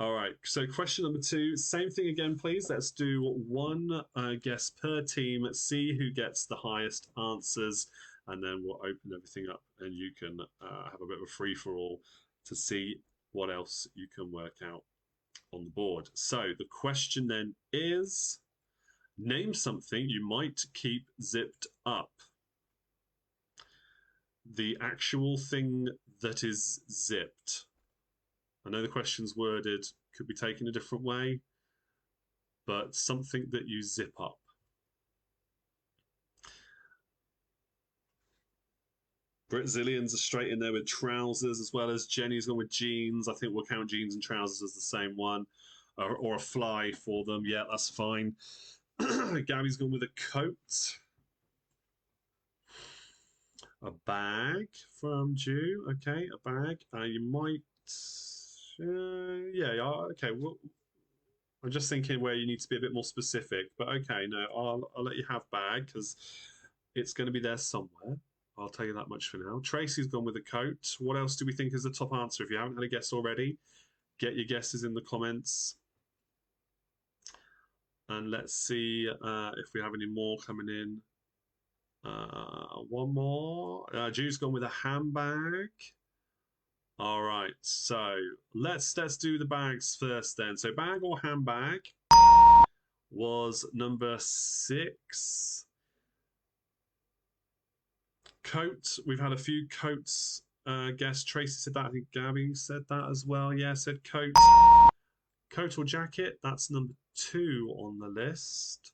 All right, so question number 2, same thing again, please. Let's do one guess per team, see who gets the highest answers, and then we'll open everything up and you can have a bit of a free-for-all to see what else you can work out on the board. So the question then is, name something you might keep zipped up. The actual thing that is zipped. I know the question's worded, could be taken a different way, but something that you zip up. Britzillians are straight in there with trousers, as well as Jenny's gone with jeans. I think we'll count jeans and trousers as the same one, or a fly for them. Yeah, that's fine. Gabby's gone with a coat. A bag from Jew. Okay, a bag. You might. Yeah. Okay. Well, I'm just thinking where you need to be a bit more specific. But okay, no, I'll let you have bag because it's going to be there somewhere. I'll tell you that much for now. Tracy's gone with a coat. What else do we think is the top answer? If you haven't had a guess already, get your guesses in the comments. And let's see if we have any more coming in. One more. Jew's gone with a handbag. All right, so let's do the bags first then. So bag or handbag was number 6. Coat. We've had a few coats. Guess Tracy said that. I think Gabby said that as well. Yeah, said coat. Coat or jacket. That's number 2 on the list.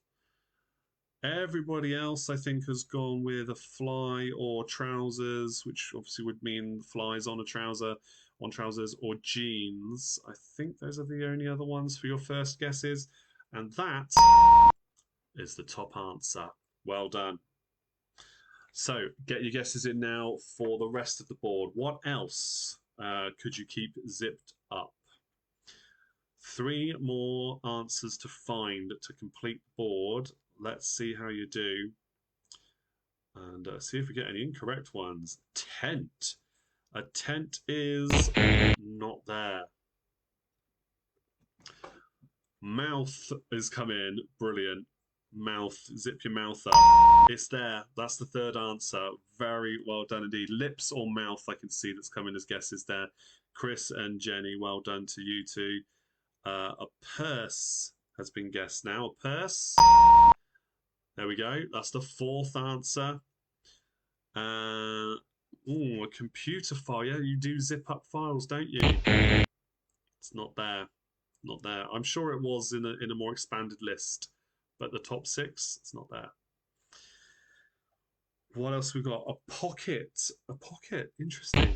Everybody else, I think, has gone with a fly or trousers, which obviously would mean flies on a trouser, on trousers, or jeans. I think those are the only other ones for your first guesses. And that is the top answer. Well done. So get your guesses in now for the rest of the board. What else could you keep zipped up? 3 more answers to find to complete the board. Let's see how you do. And see if we get any incorrect ones. Tent. A tent is not there. Mouth is coming. Brilliant. Mouth. Zip your mouth up. It's there. That's the 3rd answer. Very well done indeed. Lips or mouth, I can see that's coming as guesses there. Chris and Jenny, well done to you two. A purse has been guessed now. A purse. There we go. That's the 4th answer. A computer file. Yeah, you do zip up files, don't you? It's not there. Not there. I'm sure it was in a more expanded list, but the top 6, it's not there. What else we got? A pocket. A pocket. Interesting.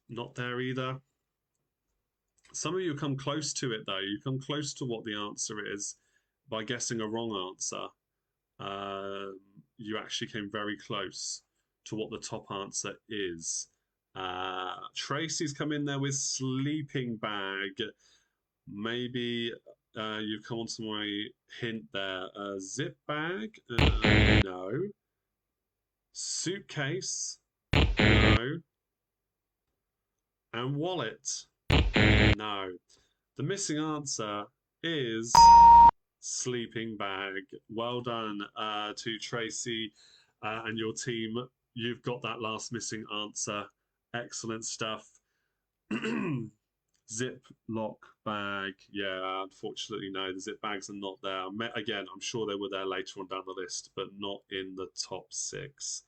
Not there either. Some of you come close to it, though. You come close to what the answer is by guessing a wrong answer. You actually came very close to what the top answer is. Tracy's come in there with sleeping bag. Maybe you've come onto my hint there. Zip bag? No. Suitcase? No. And wallet? No. The missing answer is sleeping bag. Well done to Tracy and your team. You've got that last missing answer. Excellent stuff. Zip lock bag. Yeah, unfortunately, no. The zip bags are not there. Again, I'm sure they were there later on down the list, but not in the top 6.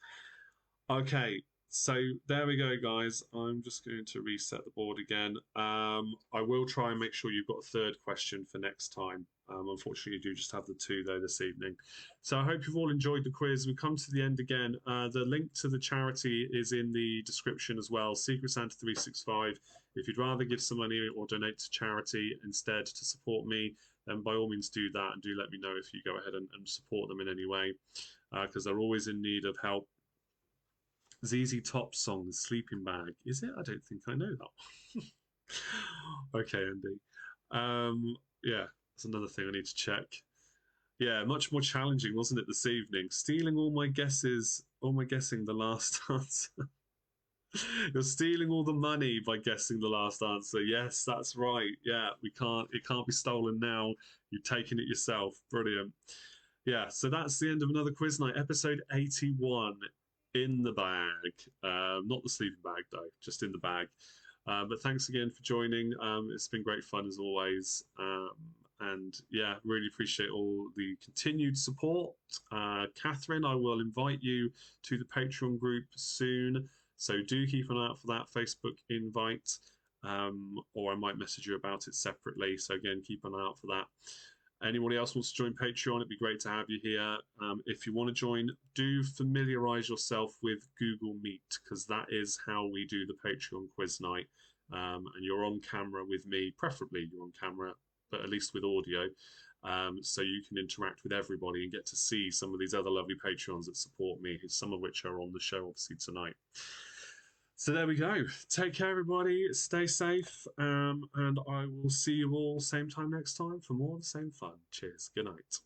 Okay, so there we go, guys. I'm just going to reset the board again. I will try and make sure you've got a 3rd question for next time. Unfortunately, you do just have the 2 though this evening. So I hope you've all enjoyed the quiz. We've come to the end again. The link to the charity is in the description as well. Secret Santa 365. If you'd rather give some money or donate to charity instead to support me, then by all means do that, and do let me know if you go ahead and support them in any way, because they're always in need of help. ZZ Top song, Sleeping Bag. Is it? I don't think I know that one. Okay, Andy. Yeah, that's another thing I need to check. Yeah, much more challenging, wasn't it, this evening? Stealing all my guesses, guessing the last answer. You're stealing all the money by guessing the last answer. Yes, that's right. Yeah, it can't be stolen now. You've taken it yourself. Brilliant. Yeah, so that's the end of another quiz night, episode 81. In the bag. Not the sleeping bag, though, just in the bag. But thanks again for joining. It's been great fun as always. And yeah, really appreciate all the continued support. Catherine, I will invite you to the Patreon group soon. So do keep an eye out for that Facebook invite. Or I might message you about it separately. So again, keep an eye out for that. Anybody else wants to join Patreon, it'd be great to have you here. If you want to join, do familiarize yourself with Google Meet, because that is how we do the Patreon quiz night. And you're on camera with me, preferably you're on camera, but at least with audio. so you can interact with everybody and get to see some of these other lovely Patreons that support me, some of which are on the show obviously tonight. So there we go. Take care, everybody. Stay safe, and I will see you all same time next time for more of the same fun. Cheers. Good night.